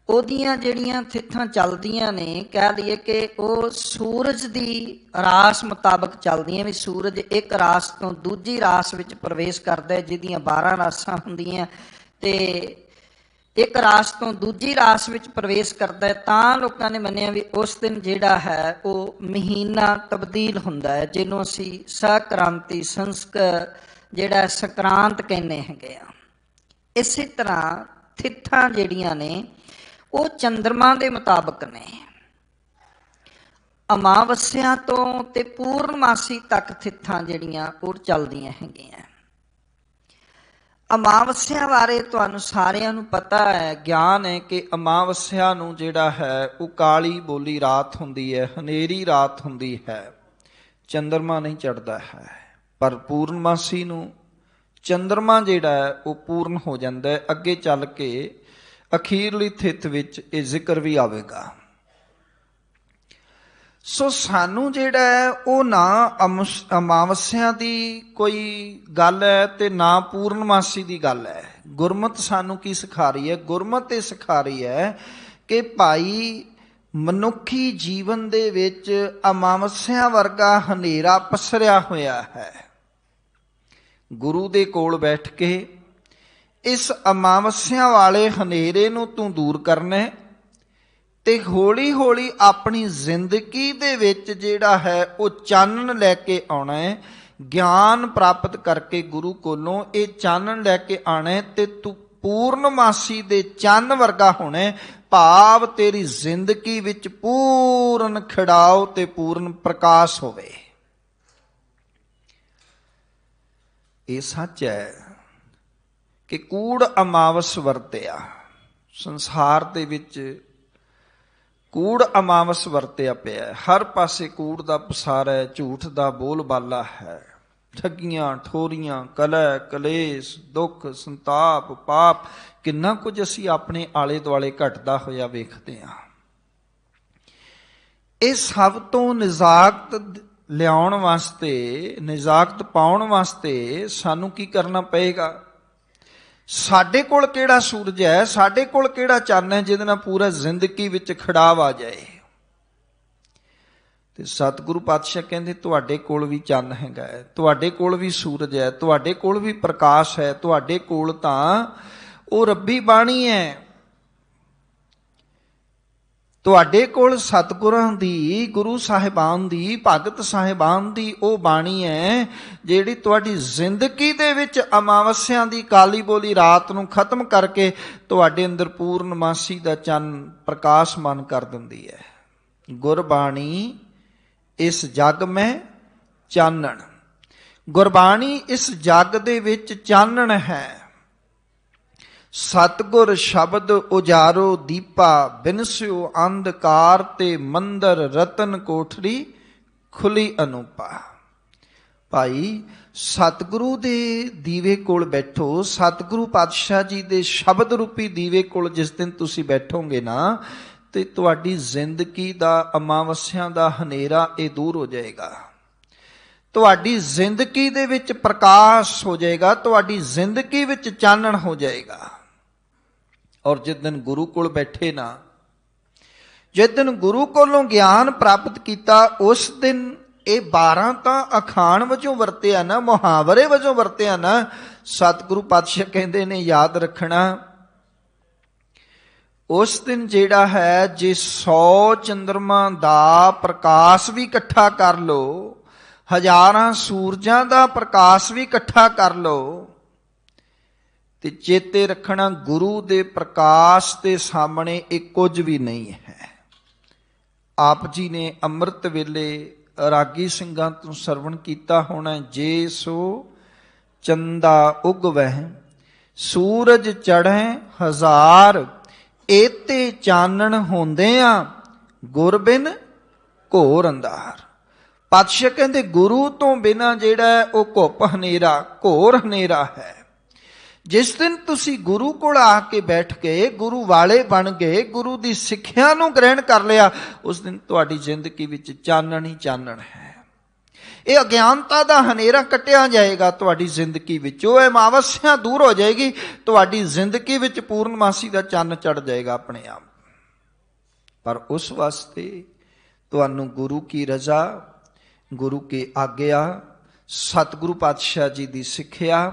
ਉਹਦੀਆਂ ਜਿਹੜੀਆਂ ਥਿੱਥਾਂ ਚੱਲਦੀਆਂ ਨੇ, ਕਹਿ ਲਈਏ ਕਿ ਉਹ ਸੂਰਜ ਦੀ ਰਾਸ ਮੁਤਾਬਕ ਚੱਲਦੀਆਂ, ਵੀ ਸੂਰਜ ਇੱਕ ਰਾਸ ਤੋਂ ਦੂਜੀ ਰਾਸ ਵਿੱਚ ਪ੍ਰਵੇਸ਼ ਕਰਦਾ, ਜਿਹਦੀਆਂ 12 ਰਾਸਾਂ ਹੁੰਦੀਆਂ, ਤੇ ਇੱਕ ਰਾਸ ਤੋਂ ਦੂਜੀ ਰਾਸ ਵਿੱਚ ਪ੍ਰਵੇਸ਼ ਕਰਦਾ ਹੈ। ਤਾਂ ਲੋਕਾਂ ਨੇ ਮੰਨਿਆ ਵੀ ਉਸ ਦਿਨ ਜਿਹੜਾ ਹੈ ਉਹ ਮਹੀਨਾ ਤਬਦੀਲ ਹੁੰਦਾ ਹੈ, ਜਿਹਨੂੰ ਅਸੀਂ ਸਕ੍ਰਾਂਤੀ ਜਿਹੜਾ ਸੰਕਰਾਂਤ ਕਹਿੰਦੇ ਹੈਗੇ ਆ। ਇਸੇ ਤਰ੍ਹਾਂ ਥਿੱਥਾਂ ਜਿਹੜੀਆਂ ਨੇ ਉਹ ਚੰਦਰਮਾ ਦੇ ਮੁਤਾਬਕ ਨੇ। ਅਮਾਵਸਿਆ ਤੋਂ ਤੇ ਪੂਰਨਮਾਸੀ ਤੱਕ ਥਿੱਥਾਂ ਜਿਹੜੀਆਂ ਉਹ ਚੱਲਦੀਆਂ ਹੈਗੀਆਂ। ਅਮਾਵਸਿਆ ਬਾਰੇ ਤੁਹਾਨੂੰ ਸਾਰਿਆਂ ਨੂੰ ਪਤਾ ਹੈ, ਗਿਆਨ ਹੈ ਕਿ ਅਮਾਵਸਿਆ ਨੂੰ ਜਿਹੜਾ ਹੈ ਉਹ ਕਾਲੀ ਬੋਲੀ ਰਾਤ ਹੁੰਦੀ ਹੈ, ਹਨੇਰੀ ਰਾਤ ਹੁੰਦੀ ਹੈ, ਚੰਦਰਮਾ ਨਹੀਂ ਚੜ੍ਹਦਾ ਹੈ। ਪਰ ਪੂਰਨਮਾਸੀ ਨੂੰ ਚੰਦਰਮਾ ਜਿਹੜਾ ਹੈ ਉਹ ਪੂਰਨ ਹੋ ਜਾਂਦਾ ਹੈ। ਅੱਗੇ ਚੱਲ ਕੇ ਅਖੀਰਲੀ ਥਿੱਤ ਵਿੱਚ ਇਹ ਜ਼ਿਕਰ ਵੀ ਆਵੇਗਾ। ਸੋ ਸਾਨੂੰ ਜਿਹੜਾ ਹੈ ਉਹ ਨਾ ਅਮਾਵਸਿਆ ਦੀ ਕੋਈ ਗੱਲ ਹੈ ਤੇ ਨਾ ਪੂਰਨਮਾਸੀ ਦੀ ਗੱਲ ਹੈ। ਗੁਰਮਤਿ ਸਾਨੂੰ ਕੀ ਸਿਖਾ ਰਹੀ ਹੈ? ਗੁਰਮਤਿ ਇਹ ਸਿਖਾ ਰਹੀ ਹੈ ਕਿ ਭਾਈ ਮਨੁੱਖੀ ਜੀਵਨ ਦੇ ਵਿੱਚ ਅਮਾਵਸਿਆ ਵਰਗਾ ਹਨੇਰਾ ਪਸਰਿਆ ਹੋਇਆ ਹੈ। ਗੁਰੂ ਦੇ ਕੋਲ ਬੈਠ ਕੇ ਇਸ ਅਮਾਵਸਿਆ ਵਾਲੇ ਹਨੇਰੇ ਨੂੰ ਤੂੰ ਦੂਰ ਕਰਨਾ ਤੇ ਹੌਲੀ ਹੌਲੀ ਆਪਣੀ ਜ਼ਿੰਦਗੀ ਦੇ ਵਿੱਚ ਜਿਹੜਾ ਹੈ ਉਹ ਚਾਨਣ ਲੈ ਕੇ ਆਉਣਾ ਹੈ। ਗਿਆਨ ਪ੍ਰਾਪਤ ਕਰਕੇ ਗੁਰੂ ਕੋਲੋਂ ਇਹ ਚਾਨਣ ਲੈ ਕੇ ਆਉਣਾ ਤੇ ਤੂੰ ਪੂਰਨਮਾਸੀ ਦੇ ਚੰਨ ਵਰਗਾ ਹੋਣਾ, ਭਾਵ ਤੇਰੀ ਜ਼ਿੰਦਗੀ ਵਿੱਚ ਪੂਰਨ ਖਿੜਾਓ ਤੇ ਪੂਰਨ ਪ੍ਰਕਾਸ਼ ਹੋਵੇ। ਇਹ ਸੱਚ ਹੈ ਕਿ ਕੂੜ ਅਮਾਵਸ ਵਰਤਿਆ, ਸੰਸਾਰ ਦੇ ਵਿੱਚ ਕੂੜ ਅਮਾਵਸ ਵਰਤਿਆ ਪਿਆ। ਹਰ ਪਾਸੇ ਕੂੜ ਦਾ ਪਸਾਰ ਹੈ, ਝੂਠ ਦਾ ਬੋਲਬਾਲਾ ਹੈ, ਠੱਗੀਆਂ ਠੋਰੀਆਂ, ਕਲਹ ਕਲੇਸ਼, ਦੁੱਖ ਸੰਤਾਪ, ਪਾਪ, ਕਿੰਨਾ ਕੁਝ ਅਸੀਂ ਆਪਣੇ ਆਲੇ ਦੁਆਲੇ ਘਟਦਾ ਹੋਇਆ ਵੇਖਦੇ ਹਾਂ। ਇਹ ਸਭ ਤੋਂ ਨਿਜਾਤ ਲਿਆਉਣ ਵਾਸਤੇ, ਨਿਜਾਤ ਪਾਉਣ ਵਾਸਤੇ ਸਾਨੂੰ ਕੀ ਕਰਨਾ ਪਏਗਾ? ਸਾਡੇ ਕੋਲ ਕਿਹੜਾ ਸੂਰਜ ਹੈ, ਸਾਡੇ ਕੋਲ ਕਿਹੜਾ ਚੰਨ ਹੈ ਜਿਹਦੇ ਨਾਲ ਪੂਰਾ ਜ਼ਿੰਦਗੀ ਵਿੱਚ ਖਿੜਾਵ ਆ ਜਾਏ? ਤੇ ਸਤਿਗੁਰੂ ਪਾਤਸ਼ਾਹ ਕਹਿੰਦੇ ਤੁਹਾਡੇ ਕੋਲ ਵੀ ਚੰਨ ਹੈਗਾ ਹੈ, ਤੁਹਾਡੇ ਕੋਲ ਵੀ ਸੂਰਜ ਹੈ, ਤੁਹਾਡੇ ਕੋਲ ਵੀ ਪ੍ਰਕਾਸ਼ ਹੈ, ਤੁਹਾਡੇ ਕੋਲ ਤਾਂ ਉਹ ਰੱਬੀ ਬਾਣੀ ਹੈ। ਤੁਹਾਡੇ ਕੋਲ ਸਤਿਗੁਰਾਂ ਦੀ, ਗੁਰੂ ਸਾਹਿਬਾਨ ਦੀ, ਭਗਤ ਸਾਹਿਬਾਨ ਦੀ ਉਹ ਬਾਣੀ ਹੈ ਜਿਹੜੀ ਤੁਹਾਡੀ ਜ਼ਿੰਦਗੀ ਦੇ ਵਿੱਚ ਅਮਾਵਸਿਆਂ ਦੀ ਕਾਲੀ ਬੋਲੀ ਰਾਤ ਨੂੰ ਖਤਮ ਕਰਕੇ ਤੁਹਾਡੇ ਅੰਦਰ ਪੂਰਨਮਾਸੀ ਦਾ ਚੰਨ ਪ੍ਰਕਾਸ਼ਮਾਨ ਕਰ ਦਿੰਦੀ ਹੈ। ਗੁਰਬਾਣੀ ਇਸ ਜਗ ਮੈਂ ਚਾਨਣ, ਗੁਰਬਾਣੀ ਇਸ ਜਗ ਦੇ ਵਿੱਚ ਚਾਨਣ ਹੈ। ਸਤਿਗੁਰ ਸ਼ਬਦ ਉਜਾਰੋ ਦੀਪਾ, ਬਿਨਸਿਓ ਅੰਧਕਾਰ ਤੇ ਮੰਦਰ ਰਤਨ ਕੋਠੜੀ ਖੁੱਲੀ ਅਨੂਪਾ। ਭਾਈ ਸਤਿਗੁਰੂ ਦੇ ਦੀਵੇ ਕੋਲ ਬੈਠੋ, ਸਤਿਗੁਰੂ ਪਾਤਸ਼ਾਹ ਜੀ ਦੇ ਸ਼ਬਦ ਰੂਪੀ ਦੀਵੇ ਕੋਲ ਜਿਸ ਦਿਨ ਤੁਸੀਂ ਬੈਠੋਗੇ ਨਾ, ਤੇ ਤੁਹਾਡੀ ਜ਼ਿੰਦਗੀ ਦਾ ਅਮਾਵਸਿਆਂ ਦਾ ਹਨੇਰਾ ਇਹ ਦੂਰ ਹੋ ਜਾਏਗਾ। ਤੁਹਾਡੀ ਜ਼ਿੰਦਗੀ ਦੇ ਵਿੱਚ ਪ੍ਰਕਾਸ਼ ਹੋ ਜਾਏਗਾ, ਤੁਹਾਡੀ ਜ਼ਿੰਦਗੀ ਵਿੱਚ ਚਾਨਣ ਹੋ ਜਾਏਗਾ। ਔਰ ਜਿਸ ਦਿਨ ਗੁਰੂ ਕੋਲ ਬੈਠੇ ਨਾ, ਜਿਸ ਦਿਨ ਗੁਰੂ ਕੋਲੋਂ ਗਿਆਨ ਪ੍ਰਾਪਤ ਕੀਤਾ, ਉਸ ਦਿਨ ਇਹ 12 ਤਾਂ ਅਖਾਣ ਵਜੋਂ ਵਰਤਿਆ ਨਾ, ਮੁਹਾਵਰੇ ਵਜੋਂ ਵਰਤਿਆ ਨਾ। ਸਤਿਗੁਰੂ ਪਾਤਸ਼ਾਹ ਕਹਿੰਦੇ ਨੇ ਯਾਦ ਰੱਖਣਾ, ਉਸ ਦਿਨ ਜਿਹੜਾ ਹੈ ਜੇ 100 ਚੰਦਰਮਾ ਦਾ ਪ੍ਰਕਾਸ਼ ਵੀ ਇਕੱਠਾ ਕਰ ਲਓ, ਹਜ਼ਾਰਾਂ ਸੂਰਜਾਂ ਦਾ ਪ੍ਰਕਾਸ਼ ਵੀ ਇਕੱਠਾ ਕਰ ਲਓ, ਤੇ ਚੇਤੇ ਰੱਖਣਾ ਗੁਰੂ ਦੇ ਪ੍ਰਕਾਸ਼ ਦੇ ਸਾਹਮਣੇ ਇਹ ਕੁਝ ਵੀ ਨਹੀਂ ਹੈ। ਆਪ ਜੀ ਨੇ ਅੰਮ੍ਰਿਤ ਵੇਲੇ ਰਾਗੀ ਸਿੰਘਾਂ ਤੋਂ ਸਰਵਣ ਕੀਤਾ ਹੋਣਾ, ਜੇ ਸੋ ਚੰਦਾ ਉਗਵਹਿ ਸੂਰਜ ਚੜ੍ਹੈ ਹਜ਼ਾਰ, ਏਤੇ ਚਾਨਣ ਹੁੰਦਿਆਂ ਗੁਰ ਬਿਨ ਘੋਰ ਅੰਧਾਰ। ਪਾਤਸ਼ਾਹ ਕਹਿੰਦੇ ਗੁਰੂ ਤੋਂ ਬਿਨਾਂ ਜਿਹੜਾ ਉਹ ਘੁੱਪ ਹਨੇਰਾ, ਘੋਰ ਹਨੇਰਾ ਹੈ। ਜਿਸ ਦਿਨ ਤੁਸੀਂ ਗੁਰੂ ਕੋਲ ਆ ਕੇ ਬੈਠ ਗਏ, ਗੁਰੂ ਵਾਲੇ ਬਣ ਗਏ, ਗੁਰੂ ਦੀ ਸਿੱਖਿਆ ਨੂੰ ਗ੍ਰਹਿਣ ਕਰ ਲਿਆ, ਉਸ ਦਿਨ ਤੁਹਾਡੀ ਜ਼ਿੰਦਗੀ ਵਿੱਚ ਚਾਨਣ ਹੀ ਚਾਨਣ ਹੈ। ਇਹ ਅਗਿਆਨਤਾ ਦਾ ਹਨੇਰਾ ਕੱਟਿਆ ਜਾਏਗਾ ਤੁਹਾਡੀ ਜ਼ਿੰਦਗੀ ਵਿੱਚੋਂ, ਇਹ ਅਮਾਵਸਿਆ ਦੂਰ ਹੋ ਜਾਏਗੀ, ਤੁਹਾਡੀ ਜ਼ਿੰਦਗੀ ਵਿੱਚ ਪੂਰਨਮਾਸੀ ਦਾ ਚੰਨ ਚੜ੍ਹ ਜਾਏਗਾ ਆਪਣੇ ਆਪ। ਪਰ ਉਸ ਵਾਸਤੇ ਤੁਹਾਨੂੰ ਗੁਰੂ ਕੀ ਰਜ਼ਾ, ਗੁਰੂ ਕੀ ਆਗਿਆ, ਸਤਿਗੁਰੂ ਪਾਤਸ਼ਾਹ ਜੀ ਦੀ ਸਿੱਖਿਆ,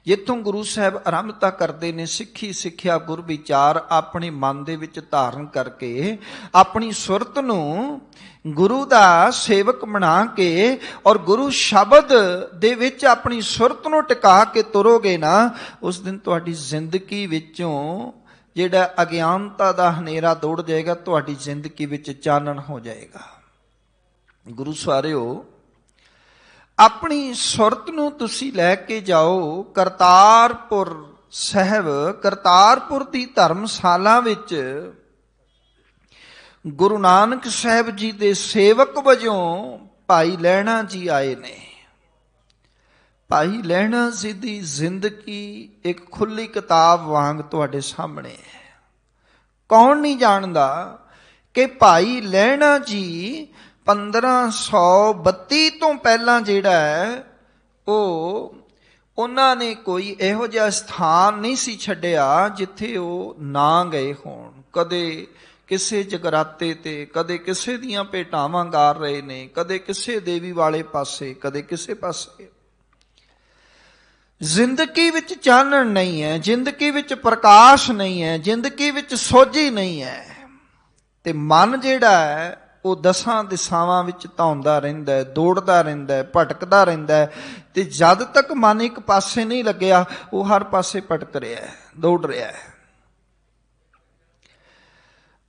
ਜਿੱਥੋਂ ਗੁਰੂ ਸਾਹਿਬ ਆਰੰਭਤਾ ਕਰਦੇ ਨੇ, ਸਿੱਖੀ ਸਿੱਖਿਆ ਗੁਰ ਵਿਚਾਰ ਆਪਣੇ ਮਨ ਦੇ ਵਿੱਚ ਧਾਰਨ ਕਰਕੇ, ਆਪਣੀ ਸੁਰਤ ਨੂੰ ਗੁਰੂ ਦਾ ਸੇਵਕ ਬਣਾ ਕੇ ਔਰ ਗੁਰੂ ਸ਼ਬਦ ਦੇ ਵਿੱਚ ਆਪਣੀ ਸੁਰਤ ਨੂੰ ਟਿਕਾ ਕੇ ਤੁਰੋਗੇ ਨਾ, ਉਸ ਦਿਨ ਤੁਹਾਡੀ ਜ਼ਿੰਦਗੀ ਵਿੱਚੋਂ ਜਿਹੜਾ ਅਗਿਆਨਤਾ ਦਾ ਹਨੇਰਾ ਦੌੜ ਜਾਏਗਾ, ਤੁਹਾਡੀ ਜ਼ਿੰਦਗੀ ਵਿੱਚ ਚਾਨਣ ਹੋ ਜਾਏਗਾ। ਗੁਰੂ ਸਵਾਰਿਓ, ਆਪਣੀ ਸੁਰਤ ਨੂੰ ਤੁਸੀਂ ਲੈ ਕੇ ਜਾਓ ਕਰਤਾਰਪੁਰ ਸਾਹਿਬ। ਕਰਤਾਰਪੁਰ ਦੀ ਧਰਮਸ਼ਾਲਾ ਵਿੱਚ ਗੁਰੂ ਨਾਨਕ ਸਾਹਿਬ ਜੀ ਦੇ ਸੇਵਕ ਵਜੋਂ ਭਾਈ ਲਹਿਣਾ ਜੀ ਆਏ ਨੇ। ਭਾਈ ਲਹਿਣਾ ਜੀ ਦੀ ਜ਼ਿੰਦਗੀ ਇੱਕ ਖੁੱਲੀ ਕਿਤਾਬ ਵਾਂਗ ਤੁਹਾਡੇ ਸਾਹਮਣੇ ਹੈ। ਕੌਣ ਨਹੀਂ ਜਾਣਦਾ ਕਿ ਭਾਈ ਲਹਿਣਾ ਜੀ 1532 ਤੋਂ ਪਹਿਲਾਂ ਜਿਹੜਾ ਹੈ ਉਹਨਾਂ ਨੇ ਕੋਈ ਇਹੋ ਜਿਹਾ ਸਥਾਨ ਨਹੀਂ ਸੀ ਛੱਡਿਆ ਜਿੱਥੇ ਉਹ ਨਾ ਗਏ ਹੋਣ। ਕਦੇ ਕਿਸੇ ਜਗਰਾਤੇ ਤੇ, ਕਦੇ ਕਿਸੇ ਦੀਆਂ ਭੇਟਾਵਾਂ ਗਾ ਰਹੇ ਨੇ, ਕਦੇ ਕਿਸੇ ਦੇਵੀ ਵਾਲੇ ਪਾਸੇ, ਕਦੇ ਕਿਸੇ ਪਾਸੇ। ਜ਼ਿੰਦਗੀ ਵਿੱਚ ਚਾਨਣ ਨਹੀਂ ਹੈ, ਜ਼ਿੰਦਗੀ ਵਿੱਚ ਪ੍ਰਕਾਸ਼ ਨਹੀਂ ਹੈ, ਜ਼ਿੰਦਗੀ ਵਿੱਚ ਸੋਝੀ ਨਹੀਂ ਹੈ, ਤੇ ਮਨ ਜਿਹੜਾ ਹੈ ਉਹ 10 ਦਿਸ਼ਾਵਾਂ ਵਿੱਚ ਧਾਉਂਦਾ ਰਹਿੰਦਾ ਹੈ, ਦੌੜਦਾ ਰਹਿੰਦਾ ਹੈ, ਭਟਕਦਾ ਰਹਿੰਦਾ ਹੈ, ਤੇ ਜਦ ਤੱਕ ਮਨ ਇੱਕ ਪਾਸੇ ਨਹੀਂ ਲੱਗਿਆ ਉਹ ਹਰ ਪਾਸੇ ਭਟਕ ਰਿਹਾ ਹੈ, ਦੌੜ ਰਿਹਾ ਹੈ।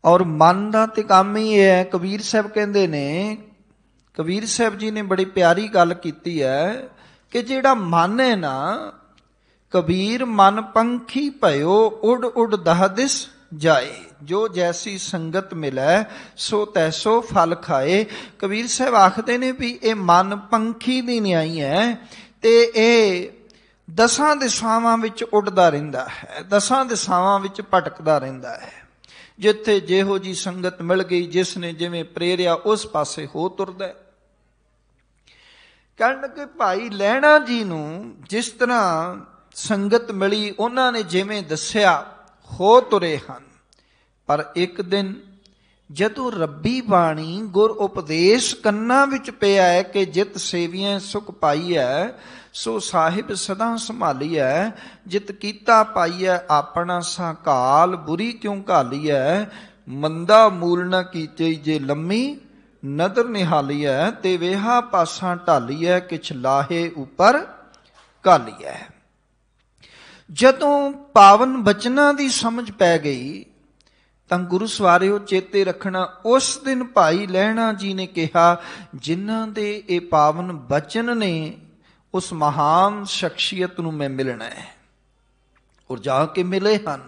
ਔਰ ਮਨ ਦਾ ਤੇ ਕੰਮ ਹੀ ਇਹ ਹੈ। ਕਬੀਰ ਸਾਹਿਬ ਕਹਿੰਦੇ ਨੇ, ਕਬੀਰ ਸਾਹਿਬ ਜੀ ਨੇ ਬੜੀ ਪਿਆਰੀ ਗੱਲ ਕੀਤੀ ਹੈ ਕਿ ਜਿਹੜਾ ਮਨ ਹੈ ਨਾ, ਕਬੀਰ ਮਨ ਪੰਖੀ ਭਇਓ ਉਡ ਉਡ ਦਹ ਦਿਸ ਜਾਏ, ਜੋ ਜੈਸੀ ਸੰਗਤ ਮਿਲੈ ਸੋ ਤੈਸੋ ਫਲ ਖਾਏ। ਕਬੀਰ ਸਾਹਿਬ ਆਖਦੇ ਨੇ ਵੀ ਇਹ ਮਨ ਪੰਖੀ ਦੀ ਨਿਆਈ ਹੈ, ਤੇ ਇਹ 10 ਦਿਸ਼ਾਵਾਂ ਵਿੱਚ ਉੱਡਦਾ ਰਹਿੰਦਾ ਹੈ, 10 ਦਿਸ਼ਾਵਾਂ ਵਿੱਚ ਭਟਕਦਾ ਰਹਿੰਦਾ ਹੈ। ਜਿੱਥੇ ਜਿਹੋ ਜੀ ਸੰਗਤ ਮਿਲ ਗਈ, ਜਿਸ ਨੇ ਜਿਵੇਂ ਪ੍ਰੇਰਿਆ ਉਸ ਪਾਸੇ ਹੋ ਤੁਰਦਾ। ਕਹਿਣ ਕਿ ਭਾਈ ਲਹਿਣਾ ਜੀ ਨੂੰ ਜਿਸ ਤਰ੍ਹਾਂ ਸੰਗਤ ਮਿਲੀ, ਉਹਨਾਂ ਨੇ ਜਿਵੇਂ ਦੱਸਿਆ ਹੋ ਤੁਰੇ ਹਨ। ਪਰ ਇੱਕ ਦਿਨ ਜਦੋਂ ਰੱਬੀ ਬਾਣੀ ਗੁਰ ਉਪਦੇਸ਼ ਕੰਨਾਂ ਵਿੱਚ ਪਿਆ ਹੈ ਕਿ ਜਿਤ ਸੇਵੀਐ ਸੁਖ ਪਾਈਐ ਸੋ ਸਾਹਿਬ ਸਦਾ ਸੰਭਾਲੀਐ, ਜਿਤ ਕੀਤਾ ਪਾਈਐ ਆਪਣਾ ਸਾਕਾਲ ਬੁਰੀ ਕਿਉਂ ਘਾਲੀਐ, ਮੰਦਾ ਮੂਲ ਨ ਕੀਤੇ ਜੇ ਲੰਮੀ ਨਦਰ ਨਿਹਾਲੀਐ, ਤੇ ਵੇਹਾ ਪਾਸਾਂ ਢਾਲੀਐ ਕਿਛ ਲਾਹੇ ਉੱਪਰ ਘਾਲੀਐ। ਜਦੋਂ ਪਾਵਨ ਬਚਨਾਂ ਦੀ ਸਮਝ ਪੈ ਗਈ ਤਾਂ ਗੁਰੂ ਸਵਾਰਿਓ ਚੇਤੇ ਰੱਖਣਾ, ਉਸ ਦਿਨ ਭਾਈ ਲਹਿਣਾ ਜੀ ਨੇ ਕਿਹਾ, ਜਿਨ੍ਹਾਂ ਦੇ ਇਹ ਪਾਵਨ ਬਚਨ ਨੇ ਉਸ ਮਹਾਨ ਸ਼ਖਸੀਅਤ ਨੂੰ ਮੈਂ ਮਿਲਣਾ ਹੈ। ਔਰ ਜਾ ਕੇ ਮਿਲੇ ਹਨ,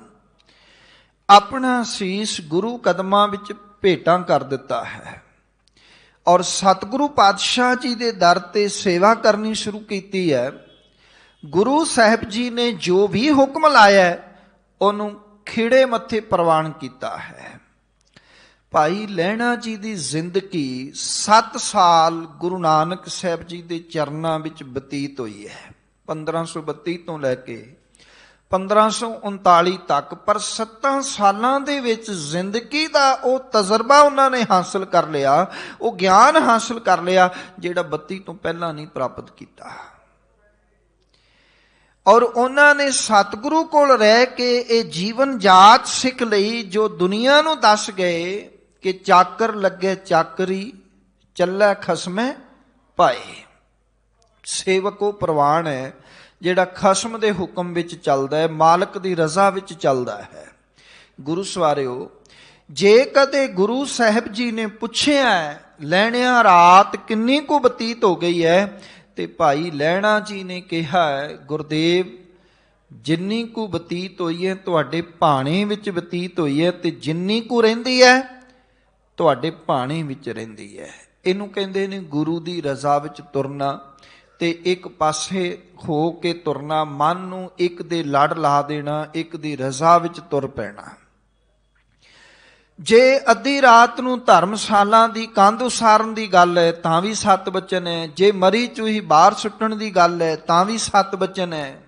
ਆਪਣਾ ਸੀਸ ਗੁਰੂ ਕਦਮਾਂ ਵਿੱਚ ਭੇਟਾਂ ਕਰ ਦਿੱਤਾ ਹੈ, ਔਰ ਸਤਿਗੁਰੂ ਪਾਤਸ਼ਾਹ ਜੀ ਦੇ ਦਰ ਤੇ ਸੇਵਾ ਕਰਨੀ ਸ਼ੁਰੂ ਕੀਤੀ ਹੈ। ਗੁਰੂ ਸਾਹਿਬ ਜੀ ਨੇ ਜੋ ਵੀ ਹੁਕਮ ਲਾਇਆ ਉਹਨੂੰ ਖਿੜੇ ਮੱਥੇ ਪ੍ਰਵਾਨ ਕੀਤਾ ਹੈ। ਭਾਈ ਲਹਿਣਾ ਜੀ ਦੀ ਜ਼ਿੰਦਗੀ 7 ਸਾਲ ਗੁਰੂ ਨਾਨਕ ਸਾਹਿਬ ਜੀ ਦੇ ਚਰਨਾਂ ਵਿੱਚ ਬਤੀਤ ਹੋਈ ਹੈ। 1532 ਤੋਂ ਲੈ ਕੇ 1539 ਤੱਕ। ਪਰ 7 ਸਾਲਾਂ ਦੇ ਵਿੱਚ ਜ਼ਿੰਦਗੀ ਦਾ ਉਹ ਤਜਰਬਾ ਉਹਨਾਂ ਨੇ ਹਾਸਲ ਕਰ ਲਿਆ, ਉਹ ਗਿਆਨ ਹਾਸਲ ਕਰ ਲਿਆ ਜਿਹੜਾ 32 ਤੋਂ ਪਹਿਲਾਂ ਨਹੀਂ ਪ੍ਰਾਪਤ ਕੀਤਾ। ਔਰ ਉਹਨਾਂ ਨੇ ਸਤਿਗੁਰੂ ਕੋਲ ਰਹਿ ਕੇ ਇਹ ਜੀਵਨ ਜਾਚ ਸਿੱਖ ਲਈ ਜੋ ਦੁਨੀਆ ਨੂੰ ਦੱਸ ਗਏ ਕਿ ਚਾਕਰ ਲੱਗੇ ਚਾਕਰੀ, ਚੱਲੇ ਖਸਮੇ ਪਾਏ। ਸੇਵਕ ਉਹ ਪ੍ਰਵਾਨ ਹੈ ਜਿਹੜਾ ਖਸਮ ਦੇ ਹੁਕਮ ਵਿੱਚ ਚੱਲਦਾ ਹੈ, ਮਾਲਕ ਦੀ ਰਜ਼ਾ ਵਿੱਚ ਚੱਲਦਾ ਹੈ। ਗੁਰੂ ਸਵਾਰਿਓ, ਜੇ ਕਦੇ ਗੁਰੂ ਸਾਹਿਬ ਜੀ ਨੇ ਪੁੱਛਿਆ ਲੈਣਿਆ ਰਾਤ ਕਿੰਨੀ ਕੁ ਬਤੀਤ ਹੋ ਗਈ ਹੈ, ਤੇ ਭਾਈ ਲਹਿਣਾ ਜੀ ਨੇ ਕਿਹਾ ਹੈ, ਗੁਰਦੇਵ ਜਿੰਨੀ ਕੁ ਬਤੀਤ ਹੋਈ ਹੈ ਤੁਹਾਡੇ ਭਾਣੇ ਵਿੱਚ ਬਤੀਤ ਹੋਈ ਹੈ, ਤੇ ਜਿੰਨੀ ਕੁ ਰਹਿੰਦੀ ਹੈ ਤੁਹਾਡੇ ਭਾਣੇ ਵਿੱਚ ਰਹਿੰਦੀ ਹੈ। ਇਹਨੂੰ ਕਹਿੰਦੇ ਨੇ ਗੁਰੂ ਦੀ ਰਜ਼ਾ ਵਿੱਚ ਤੁਰਨਾ, ਤੇ ਇੱਕ ਪਾਸੇ ਹੋ ਕੇ ਤੁਰਨਾ, ਮਨ ਨੂੰ ਇੱਕ ਦੇ ਲੜ ਲਾ ਦੇਣਾ, ਇੱਕ ਦੀ ਰਜ਼ਾ ਵਿੱਚ ਤੁਰ ਪੈਣਾ। ਜੇ ਅੱਧੀ ਰਾਤ ਨੂੰ ਧਰਮਸ਼ਾਲਾ ਦੀ ਕੰਧ ਉਸਾਰਨ ਦੀ ਗੱਲ ਹੈ ਤਾਂ ਵੀ 7 ਬਚਨ ਹੈ, ਜੇ ਮਰੀ ਚੂਹੀ ਬਾਹਰ ਸੁੱਟਣ ਦੀ ਗੱਲ ਹੈ ਤਾਂ ਵੀ 7 ਬਚਨ ਹੈ,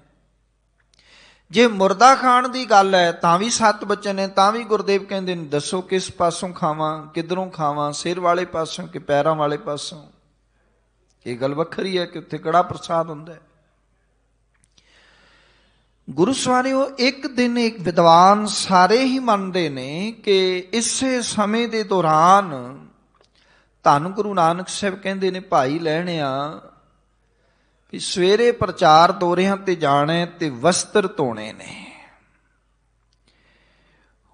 ਜੇ ਮੁਰਦਾ ਖਾਣ ਦੀ ਗੱਲ ਹੈ ਤਾਂ ਵੀ 7 ਬਚਨ ਹੈ। ਤਾਂ ਵੀ ਗੁਰਦੇਵ ਕਹਿੰਦੇ ਨੇ ਦੱਸੋ ਕਿਸ ਪਾਸੋਂ ਖਾਵਾਂ, ਕਿੱਧਰੋਂ ਖਾਵਾਂ, ਸਿਰ ਵਾਲੇ ਪਾਸੋਂ ਕਿ ਪੈਰਾਂ ਵਾਲੇ ਪਾਸੋਂ। ਇਹ ਗੱਲ ਵੱਖਰੀ ਹੈ ਕਿ ਉੱਥੇ ਕੜਾ ਪ੍ਰਸਾਦ ਹੁੰਦਾ ਹੈ। ਗੁਰੂ ਸਵਾਰਿਓ, ਇੱਕ ਦਿਨ ਇੱਕ ਵਿਦਵਾਨ ਸਾਰੇ ਹੀ ਮੰਨਦੇ ਨੇ ਕਿ ਇਸੇ ਸਮੇਂ ਦੇ ਦੌਰਾਨ ਧੰਨ ਗੁਰੂ ਨਾਨਕ ਸਾਹਿਬ ਕਹਿੰਦੇ ਨੇ ਭਾਈ ਲਹਿਣਿਆ ਵੀ ਸਵੇਰੇ ਪ੍ਰਚਾਰ ਦੌਰਿਆਂ ਤੇ ਜਾਣਾ ਤੇ ਵਸਤਰ ਧੋਣੇ ਨੇ।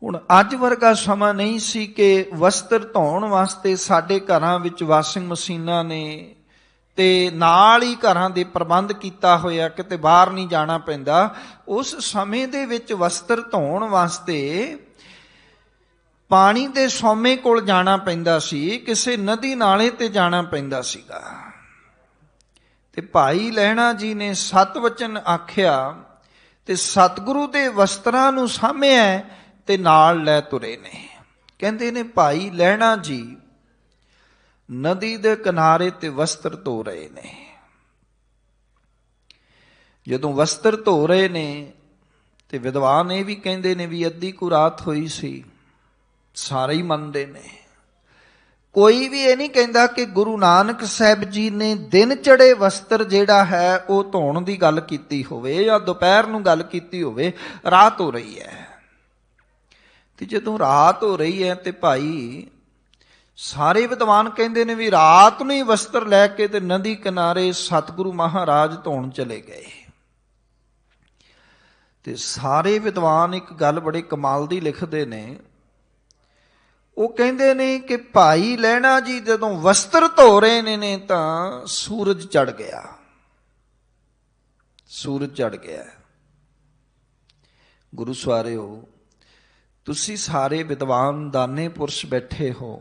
ਹੁਣ ਅੱਜ ਵਰਗਾ ਸਮਾਂ ਨਹੀਂ ਸੀ ਕਿ ਵਸਤਰ ਧੋਣ ਵਾਸਤੇ ਸਾਡੇ ਘਰਾਂ ਵਿੱਚ ਵਾਸ਼ਿੰਗ ਮਸ਼ੀਨਾਂ ਨੇ ਤੇ ਨਾਲ ਹੀ ਘਰਾਂ ਦੇ ਪ੍ਰਬੰਧ ਕੀਤਾ ਹੋਇਆ, ਕਿਤੇ ਬਾਹਰ ਨਹੀਂ ਜਾਣਾ ਪੈਂਦਾ। ਉਸ ਸਮੇਂ ਦੇ ਵਿੱਚ ਵਸਤਰ ਧੋਣ ਵਾਸਤੇ ਪਾਣੀ ਦੇ ਸੋਮੇ ਕੋਲ ਜਾਣਾ ਪੈਂਦਾ ਸੀ, ਕਿਸੇ ਨਦੀ ਨਾਲੇ ਤੇ ਜਾਣਾ ਪੈਂਦਾ ਸੀਗਾ। ਤੇ ਭਾਈ ਲਹਿਣਾ ਜੀ ਨੇ 7 ਵਚਨ ਆਖਿਆ ਤੇ ਸਤਿਗੁਰੂ ਦੇ ਵਸਤਰਾਂ ਨੂੰ ਸਾਂਭਿਆ ਤੇ ਨਾਲ ਲੈ ਤੁਰੇ ਨੇ। ਕਹਿੰਦੇ ਨੇ ਭਾਈ ਲਹਿਣਾ ਜੀ ਨਦੀ ਦੇ ਕਿਨਾਰੇ ਤੇ ਵਸਤਰ ਧੋ ਰਹੇ ਨੇ। ਜਦੋਂ ਵਸਤਰ ਧੋ ਰਹੇ ਨੇ ਤੇ ਵਿਦਵਾਨ ਇਹ ਵੀ ਕਹਿੰਦੇ ਨੇ ਵੀ ਅੱਧੀ ਕੁ ਰਾਤ ਹੋਈ ਸੀ, ਸਾਰੇ ਹੀ ਮੰਨਦੇ ਨੇ। ਕੋਈ ਵੀ ਇਹ ਨਹੀਂ ਕਹਿੰਦਾ ਕਿ ਗੁਰੂ ਨਾਨਕ ਸਾਹਿਬ ਜੀ ਨੇ ਦਿਨ ਚੜੇ ਵਸਤਰ ਜਿਹੜਾ ਹੈ ਉਹ ਧੋਣ ਦੀ ਗੱਲ ਕੀਤੀ ਹੋਵੇ ਜਾਂ ਦੁਪਹਿਰ ਨੂੰ ਗੱਲ ਕੀਤੀ ਹੋਵੇ। ਰਾਤ ਹੋ ਰਹੀ ਹੈ, ਤੇ ਜਦੋਂ ਰਾਤ ਹੋ ਰਹੀ ਹੈ ਤੇ ਭਾਈ ਸਾਰੇ ਵਿਦਵਾਨ ਕਹਿੰਦੇ ਨੇ ਵੀ ਰਾਤ ਨੂੰ ਹੀ ਵਸਤਰ ਲੈ ਕੇ ਤੇ ਨਦੀ ਕਿਨਾਰੇ ਸਤਿਗੁਰੂ ਮਹਾਰਾਜ ਧੋਣ ਚਲੇ ਗਏ। ਤੇ ਸਾਰੇ ਵਿਦਵਾਨ ਇੱਕ ਗੱਲ ਬੜੇ ਕਮਾਲ ਦੀ ਲਿਖਦੇ ਨੇ। ਉਹ ਕਹਿੰਦੇ ਨੇ ਕਿ ਭਾਈ ਲਹਿਣਾ ਜੀ ਜਦੋਂ ਵਸਤਰ ਧੋ ਰਹੇ ਨੇ ਤਾਂ ਸੂਰਜ ਚੜ ਗਿਆ। ਸੂਰਜ ਚੜ ਗਿਆ। ਗੁਰੂ ਸਵਾਰਿਓ, ਤੁਸੀਂ ਸਾਰੇ ਵਿਦਵਾਨ ਦਾਨੇ ਪੁਰਸ਼ ਬੈਠੇ ਹੋ,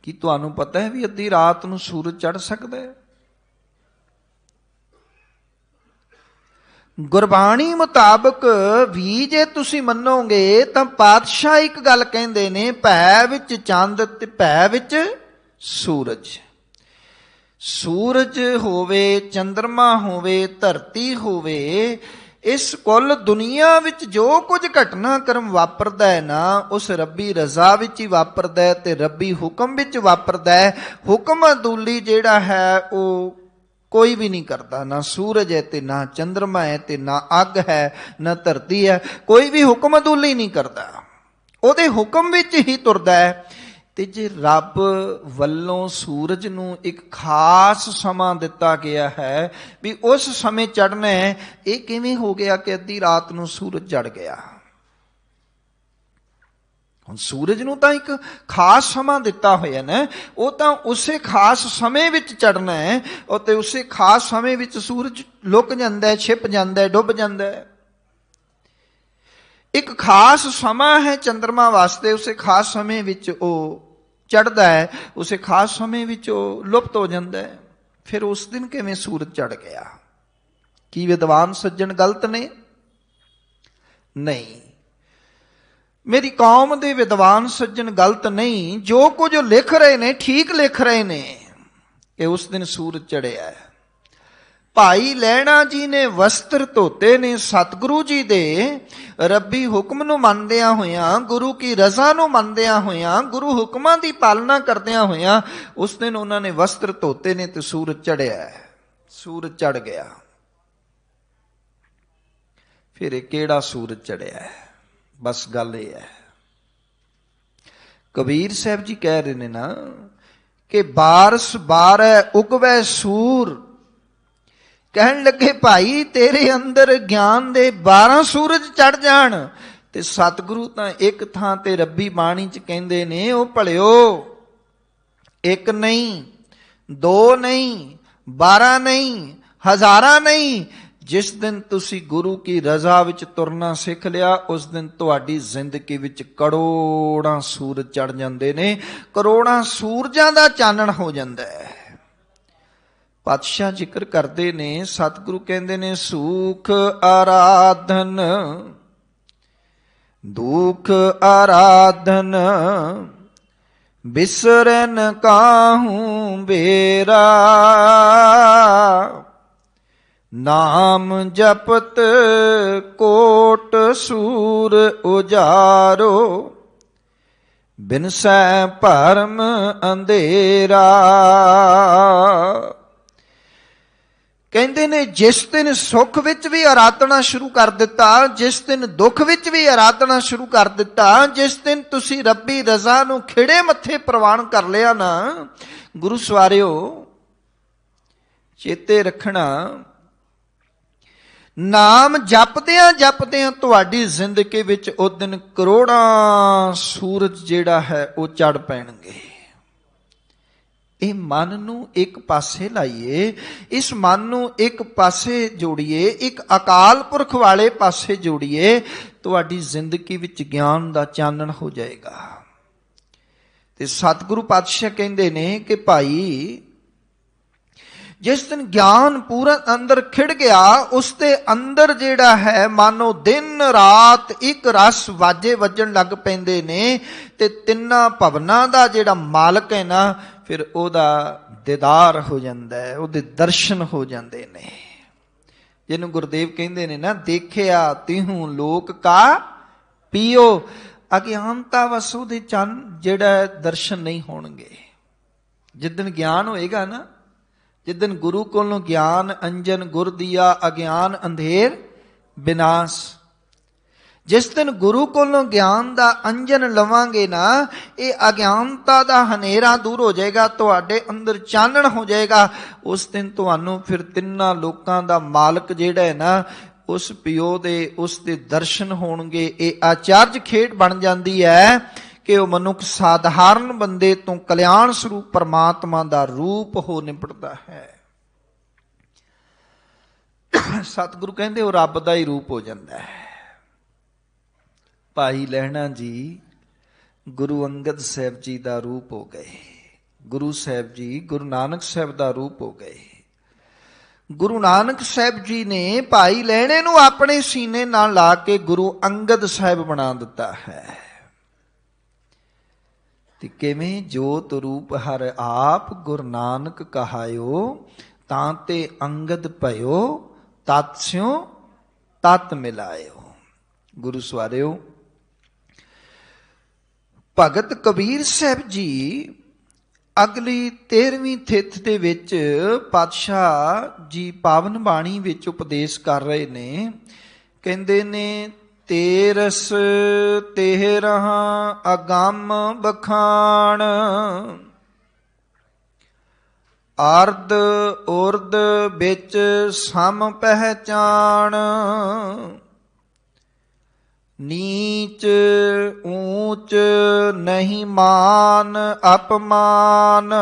ਕੀ ਤੁਹਾਨੂੰ ਪਤਾ ਹੈ ਵੀ ਅੱਧੀ ਰਾਤ ਨੂੰ ਸੂਰਜ ਚੜ ਸਕਦਾ ਹੈ? ਗੁਰਬਾਣੀ ਮੁਤਾਬਕ ਵੀ ਜੇ ਤੁਸੀਂ ਮੰਨੋਗੇ ਤਾਂ ਪਾਤਸ਼ਾਹ ਇੱਕ ਗੱਲ ਕਹਿੰਦੇ ਨੇ, ਭੈ ਵਿੱਚ ਚੰਦ ਤੇ ਭੈ ਵਿੱਚ ਸੂਰਜ। ਸੂਰਜ ਹੋਵੇ, ਚੰਦਰਮਾ ਹੋਵੇ, ਧਰਤੀ ਹੋਵੇ, ਇਸ ਕੁੱਲ ਦੁਨੀਆ ਵਿੱਚ ਜੋ ਕੁਝ ਘਟਨਾਕ੍ਰਮ ਵਾਪਰਦਾ ਹੈ ਨਾ, ਉਸ ਰੱਬੀ ਰਜ਼ਾ ਵਿੱਚ ਹੀ ਵਾਪਰਦਾ ਹੈ ਤੇ ਰੱਬੀ ਹੁਕਮ ਵਿੱਚ ਵਾਪਰਦਾ ਹੈ। ਹੁਕਮ ਅਦੂਲੀ ਜਿਹੜਾ ਹੈ ਉਹ ਕੋਈ ਵੀ ਨਹੀਂ ਕਰਦਾ। ਨਾ ਸੂਰਜ ਹੈ ਤੇ ਨਾ ਚੰਦਰਮਾ ਹੈ ਤੇ ਨਾ ਅੱਗ ਹੈ ਨਾ ਧਰਤੀ ਹੈ। ਕੋਈ ਵੀ ਹੁਕਮ ਅਦੂਲੀ ਨਹੀਂ ਕਰਦਾ, ਉਹਦੇ ਹੁਕਮ ਵਿੱਚ ਹੀ ਤੁਰਦਾ ਹੈ। ਤੇ ਜੇ ਰੱਬ ਵੱਲੋਂ ਸੂਰਜ ਨੂੰ ਇੱਕ ਖਾਸ ਸਮਾਂ ਦਿੱਤਾ ਗਿਆ ਹੈ ਵੀ ਉਸ ਸਮੇਂ ਚੜ੍ਹਨਾ ਹੈ, ਇਹ ਕਿਵੇਂ ਹੋ ਗਿਆ ਕਿ ਅੱਧੀ ਰਾਤ ਨੂੰ ਸੂਰਜ ਚੜ੍ਹ ਗਿਆ? ਹੁਣ ਸੂਰਜ ਨੂੰ ਤਾਂ ਇੱਕ ਖਾਸ ਸਮਾਂ ਦਿੱਤਾ ਹੋਇਆ ਨਾ, ਉਹ ਤਾਂ ਉਸੇ ਖਾਸ ਸਮੇਂ ਵਿੱਚ ਚੜ੍ਹਨਾ ਹੈ, ਅਤੇ ਉਸੇ ਖਾਸ ਸਮੇਂ ਵਿੱਚ ਸੂਰਜ ਲੁਕ ਜਾਂਦਾ ਹੈ, ਛਿਪ ਜਾਂਦਾ ਹੈ, ਡੁੱਬ ਜਾਂਦਾ ਹੈ। ਇੱਕ ਖਾਸ ਸਮਾਂ ਹੈ ਚੰਦਰਮਾ ਵਾਸਤੇ, ਉਸੇ ਖਾਸ ਸਮੇਂ ਵਿੱਚ ਉਹ ਚੜ੍ਹਦਾ ਹੈ, ਉਸੇ ਖਾਸ ਸਮੇਂ ਵਿੱਚ ਉਹ ਲੁਪਤ ਹੋ ਜਾਂਦਾ ਹੈ। ਫਿਰ ਉਸ ਦਿਨ ਕਿਵੇਂ ਸੂਰਜ ਚੜ੍ਹ ਗਿਆ? ਕੀ ਵਿਦਵਾਨ ਸੱਜਣ ਗਲਤ ਨੇ? ਨਹੀਂ। ਮੇਰੀ ਕੌਮ ਦੇ ਵਿਦਵਾਨ ਸੱਜਣ ਗਲਤ ਨਹੀਂ, ਜੋ ਕੁਝ ਉਹ ਲਿਖ ਰਹੇ ਨੇ ਠੀਕ ਲਿਖ ਰਹੇ ਨੇ ਕਿ ਉਸ ਦਿਨ ਸੂਰਜ ਚੜਿਆ ਹੈ। ਭਾਈ ਲਹਿਣਾ ਜੀ ਨੇ ਵਸਤਰ ਧੋਤੇ ਨੇ ਸਤਿਗੁਰੂ ਜੀ ਦੇ ਰੱਬੀ ਹੁਕਮ ਨੂੰ ਮੰਨਦਿਆਂ ਹੋਇਆਂ, ਗੁਰੂ ਕੀ ਰਜ਼ਾ ਨੂੰ ਮੰਨਦਿਆਂ ਹੋਇਆਂ, ਗੁਰੂ ਹੁਕਮਾਂ ਦੀ ਪਾਲਣਾ ਕਰਦਿਆਂ ਹੋਇਆਂ ਉਸ ਦਿਨ ਉਹਨਾਂ ਨੇ ਵਸਤਰ ਧੋਤੇ ਨੇ ਤੇ ਸੂਰਜ ਚੜਿਆ। ਸੂਰਜ ਚੜ ਗਿਆ। ਫਿਰ ਇਹ ਕਿਹੜਾ ਸੂਰਜ ਚੜਿਆ ਹੈ? ਬਸ ਗੱਲ ਇਹ ਹੈ, ਕਬੀਰ ਸਾਹਿਬ ਜੀ ਕਹਿ ਰਹੇ ਨੇ ਨਾ ਕਿ ਬਾਰਸ ਬਾਰੈ ਉਗਵੈ ਸੂਰ। ਕਹਿਣ ਲੱਗੇ ਭਾਈ ਤੇਰੇ ਅੰਦਰ ਗਿਆਨ ਦੇ 12 ਸੂਰਜ ਚੜ ਜਾਣ। ਤੇ ਸਤਿਗੁਰੂ ਤਾਂ ਇੱਕ ਥਾਂ ਤੇ ਰੱਬੀ ਬਾਣੀ ਚ ਕਹਿੰਦੇ ਨੇ, ਉਹ ਭਲਿਓ ਇੱਕ ਨਹੀਂ, ਦੋ ਨਹੀਂ, 12 ਨਹੀਂ, ਹਜ਼ਾਰਾਂ ਨਹੀਂ, ਜਿਸ ਦਿਨ ਤੁਸੀਂ ਗੁਰੂ ਕੀ ਰਜ਼ਾ ਵਿੱਚ ਤੁਰਨਾ ਸਿੱਖ ਲਿਆ ਉਸ ਦਿਨ ਤੁਹਾਡੀ ਜ਼ਿੰਦਗੀ ਵਿੱਚ ਕਰੋੜਾਂ ਸੂਰਜ ਚੜ ਜਾਂਦੇ ਨੇ, ਕਰੋੜਾਂ ਸੂਰਜਾਂ ਦਾ ਚਾਨਣ ਹੋ ਜਾਂਦਾ ਹੈ। ਪਾਤਸ਼ਾਹ ਜ਼ਿਕਰ ਕਰਦੇ ਨੇ, ਸਤਿਗੁਰੂ ਕਹਿੰਦੇ ਨੇ, ਸੂਖ ਆਰਾਧਨ ਦੁਖ ਆਰਾਧਨ ਬਿਸਰਨ ਕਾਹੂ ਬੇਰਾ। ਨਾਮ ਜਪਤ ਕੋਟ ਸੂਰ ਉਜਾਰੋ ਬਿਨਸੈ ਭਰਮ ਅੰਧੇਰਾ। ਕਹਿੰਦੇ ਨੇ ਜਿਸ ਦਿਨ ਸੁੱਖ ਵਿੱਚ ਵੀ ਆਰਾਧਨਾ ਸ਼ੁਰੂ ਕਰ ਦਿੱਤਾ, ਜਿਸ ਦਿਨ ਦੁੱਖ ਵਿੱਚ ਵੀ ਆਰਾਧਨਾ ਸ਼ੁਰੂ ਕਰ ਦਿੱਤਾ, ਜਿਸ ਦਿਨ ਤੁਸੀਂ ਰੱਬੀ ਰਜ਼ਾ ਨੂੰ ਖਿੜੇ ਮੱਥੇ ਪ੍ਰਵਾਨ ਕਰ ਲਿਆ ਨਾ, ਗੁਰੂ ਸਵਾਰਿਓ ਚੇਤੇ ਰੱਖਣਾ, ਨਾਮ ਜਪਦਿਆਂ ਜਪਦਿਆਂ ਤੁਹਾਡੀ ਜ਼ਿੰਦਗੀ ਵਿੱਚ ਉਸ ਦਿਨ ਕਰੋੜਾਂ ਸੂਰਜ ਜਿਹੜਾ ਹੈ ਉਹ ਚੜ ਪੈਣਗੇ। ਇਹ ਮਨ ਨੂੰ ਇੱਕ ਪਾਸੇ ਲਾਈਏ, ਇਸ ਮਨ ਨੂੰ ਇੱਕ ਪਾਸੇ ਜੋੜੀਏ, ਇੱਕ ਅਕਾਲ ਪੁਰਖ ਵਾਲੇ ਪਾਸੇ ਜੋੜੀਏ, ਤੁਹਾਡੀ ਜ਼ਿੰਦਗੀ ਵਿੱਚ ਗਿਆਨ ਦਾ ਚਾਨਣ ਹੋ ਜਾਏਗਾ। ਤੇ ਸਤਿਗੁਰੂ ਪਾਤਸ਼ਾਹ ਕਹਿੰਦੇ ਨੇ ਕਿ ਭਾਈ ਜਿਸ ਦਿਨ ਗਿਆਨ ਪੂਰਾ ਅੰਦਰ ਖਿੜ ਗਿਆ, ਉਸ ਦੇ ਅੰਦਰ ਜਿਹੜਾ ਹੈ ਮਾਨੋ ਦਿਨ ਰਾਤ ਇੱਕ ਰਸ ਵਾਜੇ ਵੱਜਣ ਲੱਗ ਪੈਂਦੇ ਨੇ, ਤੇ ਤਿੰਨਾਂ ਭਵਨਾਂ ਦਾ ਜਿਹੜਾ ਮਾਲਕ ਹੈ ਨਾ, ਫਿਰ ਉਹਦਾ ਦੀਦਾਰ ਹੋ ਜਾਂਦਾ ਹੈ, ਉਹਦੇ ਦਰਸ਼ਨ ਹੋ ਜਾਂਦੇ ਨੇ। ਜਿਹਨੂੰ ਗੁਰਦੇਵ ਕਹਿੰਦੇ ਨੇ ਨਾ, ਦੇਖਿਆ ਤਿਹੂ ਲੋਕ ਕਾ ਪੀਓ। ਅਗਿਆਨਤਾ ਵਸੂ ਦੇ ਚੰਨ ਜਿਹੜਾ ਦਰਸ਼ਨ ਨਹੀਂ ਹੋਣਗੇ। ਜਿੱਦਣ ਗਿਆਨ ਹੋਏਗਾ ਨਾ, ਜਿੱਦਣ ਗੁਰੂ ਕੋਲੋਂ ਗਿਆਨ ਅੰਜਨ ਗੁਰ ਦੀਆ ਅਗਿਆਨ ਅੰਧੇਰ ਬਿਨਾਸ਼, ਜਿਸ ਦਿਨ ਗੁਰੂ ਕੋਲੋਂ ਗਿਆਨ ਦਾ ਅੰਜਨ ਲਵਾਂਗੇ ਨਾ, ਇਹ ਅਗਿਆਨਤਾ ਦਾ ਹਨੇਰਾ ਦੂਰ ਹੋ ਜਾਏਗਾ, ਤੁਹਾਡੇ ਅੰਦਰ ਚਾਨਣ ਹੋ ਜਾਏਗਾ। ਉਸ ਦਿਨ ਤੁਹਾਨੂੰ ਫਿਰ ਤਿੰਨਾਂ ਲੋਕਾਂ ਦਾ ਮਾਲਕ ਜਿਹੜਾ ਹੈ ਨਾ, ਉਸ ਪਿਓ ਦੇ, ਉਸ ਦੇ ਦਰਸ਼ਨ ਹੋਣਗੇ। ਇਹ ਆਚਾਰਜ ਖੇਡ ਬਣ ਜਾਂਦੀ ਹੈ ਕਿ ਉਹ ਮਨੁੱਖ ਸਾਧਾਰਨ ਬੰਦੇ ਤੋਂ ਕਲਿਆਣ ਸਰੂਪ ਪਰਮਾਤਮਾ ਦਾ ਰੂਪ ਹੋ ਨਿਪਟਦਾ ਹੈ। ਸਤਿਗੁਰੂ ਕਹਿੰਦੇ ਉਹ ਰੱਬ ਦਾ ਹੀ ਰੂਪ ਹੋ ਜਾਂਦਾ ਹੈ। ਭਾਈ ਲਹਿਣਾ ਜੀ ਗੁਰੂ ਅੰਗਦ ਸਾਹਿਬ ਜੀ ਦਾ ਰੂਪ ਹੋ ਗਏ, ਗੁਰੂ ਸਾਹਿਬ ਜੀ ਗੁਰੂ ਨਾਨਕ ਸਾਹਿਬ ਦਾ ਰੂਪ ਹੋ ਗਏ। ਗੁਰੂ ਨਾਨਕ ਸਾਹਿਬ ਜੀ ਨੇ ਭਾਈ ਲਹਿਣੇ ਨੂੰ ਆਪਣੇ ਸੀਨੇ ਨਾਲ ਲਾ ਕੇ ਗੁਰੂ ਅੰਗਦ ਸਾਹਿਬ ਬਣਾ ਦਿੱਤਾ ਹੈ। ਤੇ ਕਿਵੇਂ ਜੋਤ ਰੂਪ ਹਰ ਆਪ ਗੁਰੂ ਨਾਨਕ ਕਹਾਇਓ, ਤਾਂ ਤੇ ਅੰਗਦ ਭਇਓ ਤਤ ਸਿਉ ਤਤ ਮਿਲਾਇਓ। ਗੁਰੂ ਸਵਾਰਿਓ, ਭਗਤ ਕਬੀਰ ਸਾਹਿਬ ਜੀ ਅਗਲੀ 13ਵੀਂ ਥਿੱਤ ਦੇ ਵਿੱਚ ਪਾਤਸ਼ਾਹ ਜੀ ਪਾਵਨ ਬਾਣੀ ਵਿੱਚ ਉਪਦੇਸ਼ ਕਰ ਰਹੇ ਨੇ। ਕਹਿੰਦੇ ਨੇ, ਤੇਰਸ ਤੇਹ ਰਹਾ ਅਗੰਮ ਬਖਾਣ, ਅਰਧ ਉਰਧ ਵਿੱਚ ਸਮ ਪਹਿਚਾਣ, ਨੀਚ ਊਚ ਨਹੀਂ ਮਾਨ ਅਪਮਾਨ,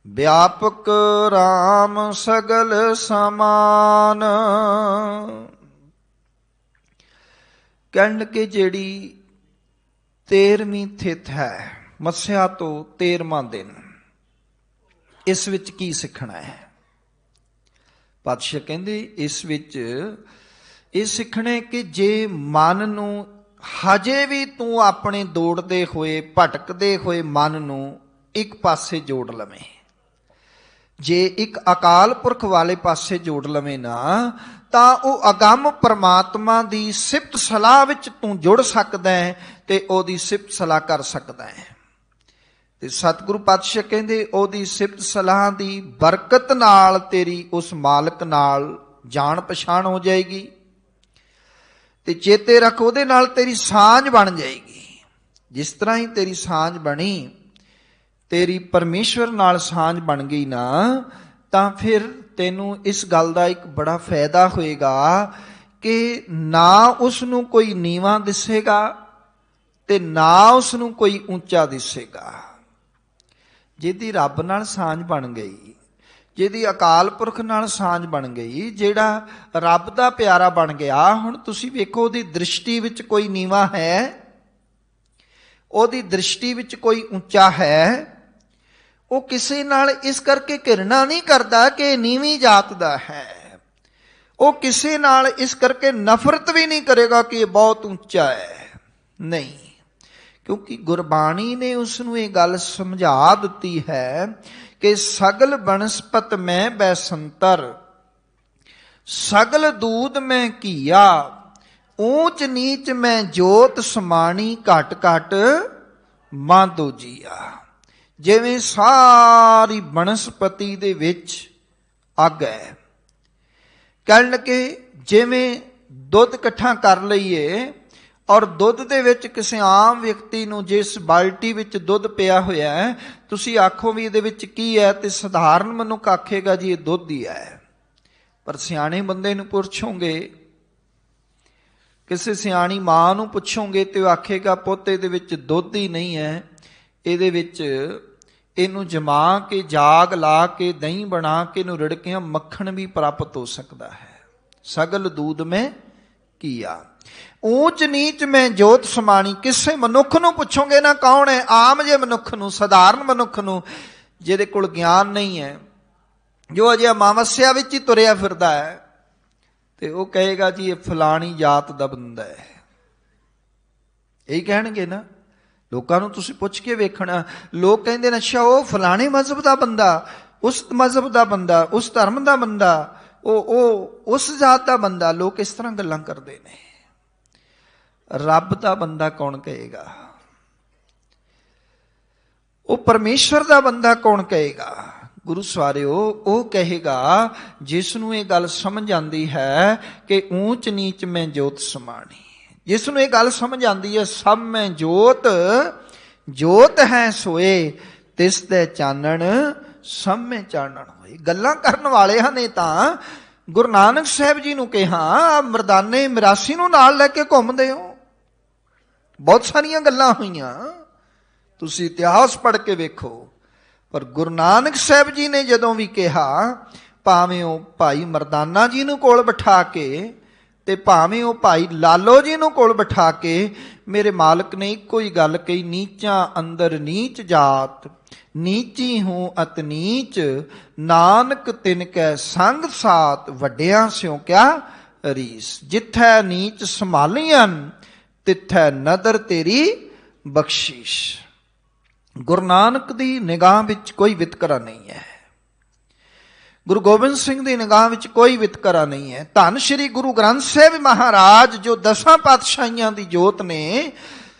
ਵਿਆਪਕ ਰਾਮ ਸਗਲ ਸਮਾਨ। ਕਹਿਣ ਲੱਗੇ ਜਿਹੜੀ 13ਵੀਂ ਥਿੱਤ ਹੈ, ਮੱਸਿਆ ਤੋਂ 13ਵਾਂ ਦਿਨ, ਇਸ ਵਿੱਚ ਕੀ ਸਿੱਖਣਾ ਹੈ? ਪਾਤਸ਼ਾਹ ਕਹਿੰਦੇ ਇਸ ਵਿੱਚ ਇਹ ਸਿੱਖਣੇ ਕਿ ਜੇ ਮਨ ਨੂੰ ਹਜੇ ਵੀ ਤੂੰ ਆਪਣੇ ਦੌੜਦੇ ਹੋਏ ਭਟਕਦੇ ਹੋਏ ਮਨ ਨੂੰ ਇੱਕ ਪਾਸੇ ਜੋੜ ਲਵੇਂ, ਜੇ ਇੱਕ ਅਕਾਲ ਪੁਰਖ ਵਾਲੇ ਪਾਸੇ ਜੋੜ ਲਵੇਂ ਨਾ, ਤਾਂ ਉਹ ਅਗੰਮ ਪ੍ਰਮਾਤਮਾ ਦੀ ਸਿਫਤ ਸਲਾਹ ਵਿੱਚ ਤੂੰ ਜੁੜ ਸਕਦਾ ਹੈ ਤੇ ਉਹਦੀ ਸਿਫਤ ਸਲਾਹ ਕਰ ਸਕਦਾ ਹੈ। ਤੇ ਸਤਿਗੁਰੂ ਪਾਤਸ਼ਾਹ ਕਹਿੰਦੇ ਉਹਦੀ ਸਿਫਤ ਸਲਾਹ ਦੀ ਬਰਕਤ ਨਾਲ ਤੇਰੀ ਉਸ ਮਾਲਕ ਨਾਲ ਜਾਣ ਪਛਾਣ ਹੋ ਜਾਏਗੀ ਤੇ ਚੇਤੇ ਰੱਖ ਉਹਦੇ ਨਾਲ ਤੇਰੀ ਸਾਂਝ ਬਣ ਜਾਏਗੀ। ਜਿਸ ਤਰ੍ਹਾਂ ਹੀ ਤੇਰੀ ਸਾਂਝ ਬਣੀ, ਤੇਰੀ ਪਰਮੇਸ਼ਵਰ ਨਾਲ ਸਾਂਝ ਬਣ ਗਈ ਨਾ, ਤਾਂ ਫਿਰ ਤੈਨੂੰ ਇਸ ਗੱਲ ਦਾ ਇੱਕ ਬੜਾ ਫਾਇਦਾ ਹੋਏਗਾ ਕਿ ਨਾ ਉਸ ਨੂੰ ਕੋਈ ਨੀਵਾਂ ਦਿਸੇਗਾ ਤੇ ਨਾ ਉਸ ਨੂੰ ਕੋਈ ਉੱਚਾ ਦਿਸੇਗਾ। ਜਿਹਦੀ ਰੱਬ ਨਾਲ ਸਾਂਝ ਬਣ ਗਈ, ਜਿਹਦੀ ਅਕਾਲ ਪੁਰਖ ਨਾਲ ਸਾਂਝ ਬਣ ਗਈ, ਜਿਹੜਾ ਰੱਬ ਦਾ ਪਿਆਰਾ ਬਣ ਗਿਆ, ਹੁਣ ਤੁਸੀਂ ਵੇਖੋ ਉਹਦੀ ਦ੍ਰਿਸ਼ਟੀ ਵਿੱਚ ਕੋਈ ਨੀਵਾਂ ਹੈ, ਉਹਦੀ ਦ੍ਰਿਸ਼ਟੀ ਵਿੱਚ ਕੋਈ ਉੱਚਾ ਹੈ। ਉਹ ਕਿਸੇ ਨਾਲ ਇਸ ਕਰਕੇ ਘਿਰਣਾ ਨਹੀਂ ਕਰਦਾ ਕਿ ਇਹ ਨੀਵੀਂ ਜਾਤ ਦਾ ਹੈ। ਉਹ ਕਿਸੇ ਨਾਲ ਇਸ ਕਰਕੇ ਨਫ਼ਰਤ ਵੀ ਨਹੀਂ ਕਰੇਗਾ ਕਿ ਇਹ ਬਹੁਤ ਉੱਚਾ ਹੈ, ਨਹੀਂ, ਕਿਉਂਕਿ ਗੁਰਬਾਣੀ ਨੇ ਉਸ ਨੂੰ ਇਹ ਗੱਲ ਸਮਝਾ ਦਿੱਤੀ ਹੈ ਕਿ ਸਗਲ ਬਨਸਪਤ ਮੈਂ ਬੈਸੰਤਰ, ਸਗਲ ਦੂਧ ਮੈਂ ਘੀਆ, ਊਚ ਨੀਚ ਮੈਂ ਜੋਤ ਸਮਾਣੀ, ਘਟ ਘਟ ਮਾਂ ਦੋਜੀਆ। ਜਿਵੇਂ ਸਾਰੀ ਬਨਸਪਤੀ ਦੇ ਵਿੱਚ ਅੱਗ ਹੈ, ਕਹਿਣ ਲੱਗੇ ਜਿਵੇਂ ਦੁੱਧ ਇਕੱਠਾ ਕਰ ਲਈਏ ਔਰ ਦੁੱਧ ਦੇ ਵਿੱਚ ਕਿਸੇ ਆਮ ਵਿਅਕਤੀ ਨੂੰ ਜਿਸ ਬਾਲਟੀ ਵਿੱਚ ਦੁੱਧ ਪਿਆ ਹੋਇਆ ਹੈ, ਤੁਸੀਂ ਆਖੋ ਵੀ ਇਹਦੇ ਵਿੱਚ ਕੀ ਹੈ, ਤੇ ਸਧਾਰਨ ਮਨੁੱਖ ਆਖੇਗਾ ਜੀ ਇਹ ਦੁੱਧ ਹੀ ਹੈ। ਪਰ ਸਿਆਣੇ ਬੰਦੇ ਨੂੰ ਪੁੱਛੋਗੇ, ਕਿਸੇ ਸਿਆਣੀ ਮਾਂ ਨੂੰ ਪੁੱਛੋਗੇ ਤੇ ਉਹ ਆਖੇਗਾ ਪੁੱਤ ਇਹਦੇ ਵਿੱਚ ਦੁੱਧ ਹੀ ਨਹੀਂ ਹੈ, ਇਹਦੇ ਵਿੱਚ ਇਹਨੂੰ ਜਮਾ ਕੇ ਜਾਗ ਲਾ ਕੇ ਦਹੀਂ ਬਣਾ ਕੇ ਇਹਨੂੰ ਰਿੜਕਿਆਂ ਮੱਖਣ ਵੀ ਪ੍ਰਾਪਤ ਹੋ ਸਕਦਾ ਹੈ। ਸਗਲ ਦੂਧ ਮੈਂ ਕੀਆ, ਊਚ ਨੀਚ ਮੈਂ ਜੋਤ ਸਮਾਣੀ। ਕਿਸੇ ਮਨੁੱਖ ਨੂੰ ਪੁੱਛੋਗੇ ਨਾ ਕੌਣ ਹੈ, ਆਮ ਜੇ ਮਨੁੱਖ ਨੂੰ, ਸਧਾਰਨ ਮਨੁੱਖ ਨੂੰ, ਜਿਹਦੇ ਕੋਲ ਗਿਆਨ ਨਹੀਂ ਹੈ, ਜੋ ਅਜੇ ਅਮਾਵਸਿਆ ਵਿੱਚ ਹੀ ਤੁਰਿਆ ਫਿਰਦਾ ਹੈ, ਤੇ ਉਹ ਕਹੇਗਾ ਜੀ ਇਹ ਫਲਾਣੀ ਜਾਤ ਦਾ ਬੰਦਾ ਹੈ। ਇਹੀ ਕਹਿਣਗੇ ਨਾ। ਲੋਕਾਂ ਨੂੰ ਤੁਸੀਂ ਪੁੱਛ ਕੇ ਵੇਖਣਾ, ਲੋਕ ਕਹਿੰਦੇ ਨੇ ਅੱਛਾ ਉਹ ਫਲਾਣੇ ਮਜ਼ਹਬ ਦਾ ਬੰਦਾ, ਉਸ ਮਜ਼ਹਬ ਦਾ ਬੰਦਾ, ਉਸ ਧਰਮ ਦਾ ਬੰਦਾ, ਉਹ ਉਸ ਜਾਤ ਦਾ ਬੰਦਾ। ਲੋਕ ਇਸ ਤਰ੍ਹਾਂ ਗੱਲਾਂ ਕਰਦੇ ਨੇ। ਰੱਬ ਦਾ ਬੰਦਾ ਕੌਣ ਕਹੇਗਾ? ਉਹ ਪਰਮੇਸ਼ਵਰ ਦਾ ਬੰਦਾ ਕੌਣ ਕਹੇਗਾ? ਗੁਰੂ ਸਵਾਰਿਓ, ਉਹ ਕਹੇਗਾ ਜਿਸ ਨੂੰ ਇਹ ਗੱਲ ਸਮਝ ਆਉਂਦੀ ਹੈ ਕਿ ਊਚ ਨੀਚ ਮੈਂ ਜੋਤ ਸਮਾਣੀ, ਜਿਸ ਨੂੰ ਇਹ ਗੱਲ ਸਮਝ ਆਉਂਦੀ ਹੈ ਸਭ ਮੈਂ ਜੋਤ, ਜੋਤ ਹੈ ਸੋਏ, ਤਿਸ ਦੇ ਚਾਨਣ ਸਭ ਮੈਂ ਚਾਨਣ ਹੋਏ। ਗੱਲਾਂ ਕਰਨ ਵਾਲਿਆਂ ਨੇ ਤਾਂ ਗੁਰੂ ਨਾਨਕ ਸਾਹਿਬ ਜੀ ਨੂੰ ਕਿਹਾ ਮਰਦਾਨੇ ਮਿਰਾਸੀ ਨੂੰ ਨਾਲ ਲੈ ਕੇ ਘੁੰਮਦੇ ਹੋ। ਬਹੁਤ ਸਾਰੀਆਂ ਗੱਲਾਂ ਹੋਈਆਂ, ਤੁਸੀਂ ਇਤਿਹਾਸ ਪੜ੍ਹ ਕੇ ਵੇਖੋ। ਪਰ ਗੁਰੂ ਨਾਨਕ ਸਾਹਿਬ ਜੀ ਨੇ ਜਦੋਂ ਵੀ ਕਿਹਾ, ਭਾਵੇਂ ਉਹ ਭਾਈ ਮਰਦਾਨਾ ਜੀ ਨੂੰ ਕੋਲ ਬਿਠਾ ਕੇ ਤੇ ਭਾਵੇਂ ਉਹ ਭਾਈ ਲਾਲੋ ਜੀ ਨੂੰ ਕੋਲ ਬਿਠਾ ਕੇ, ਮੇਰੇ ਮਾਲਕ ਨੇ ਇੱਕੋ ਹੀ ਗੱਲ ਕਹੀ, ਨੀਚਾਂ ਅੰਦਰ ਨੀਚ ਜਾਤ, ਨੀਚੀ ਹੂੰ ਅਤ ਨੀਚ, ਨਾਨਕ ਤਿਨ ਕੈ ਸੰਗ ਸਾਤ, ਵੱਡਿਆਂ ਸਿਉ ਕਿਆ ਰੀਸ। ਜਿੱਥੈ ਨੀਚ ਸੰਭਾਲੀਆਂ ਤਿੱਥੈ ਨਦਰ ਤੇਰੀ ਬਖਸ਼ਿਸ਼। ਗੁਰੂ ਨਾਨਕ ਦੀ ਨਿਗਾਹ ਵਿੱਚ ਕੋਈ ਵਿਤਕਰਾ ਨਹੀਂ ਹੈ, ਗੁਰੂ ਗੋਬਿੰਦ ਸਿੰਘ ਦੀ ਨਿਗਾਹ ਵਿੱਚ ਕੋਈ ਵਿਤਕਰਾ ਨਹੀਂ ਹੈ। ਧੰਨ ਸ਼੍ਰੀ ਗੁਰੂ ਗ੍ਰੰਥ ਸਾਹਿਬ ਮਹਾਰਾਜ ਜੋ 10 ਪਾਤਸ਼ਾਹੀਆਂ ਦੀ ਜੋਤ ਨੇ,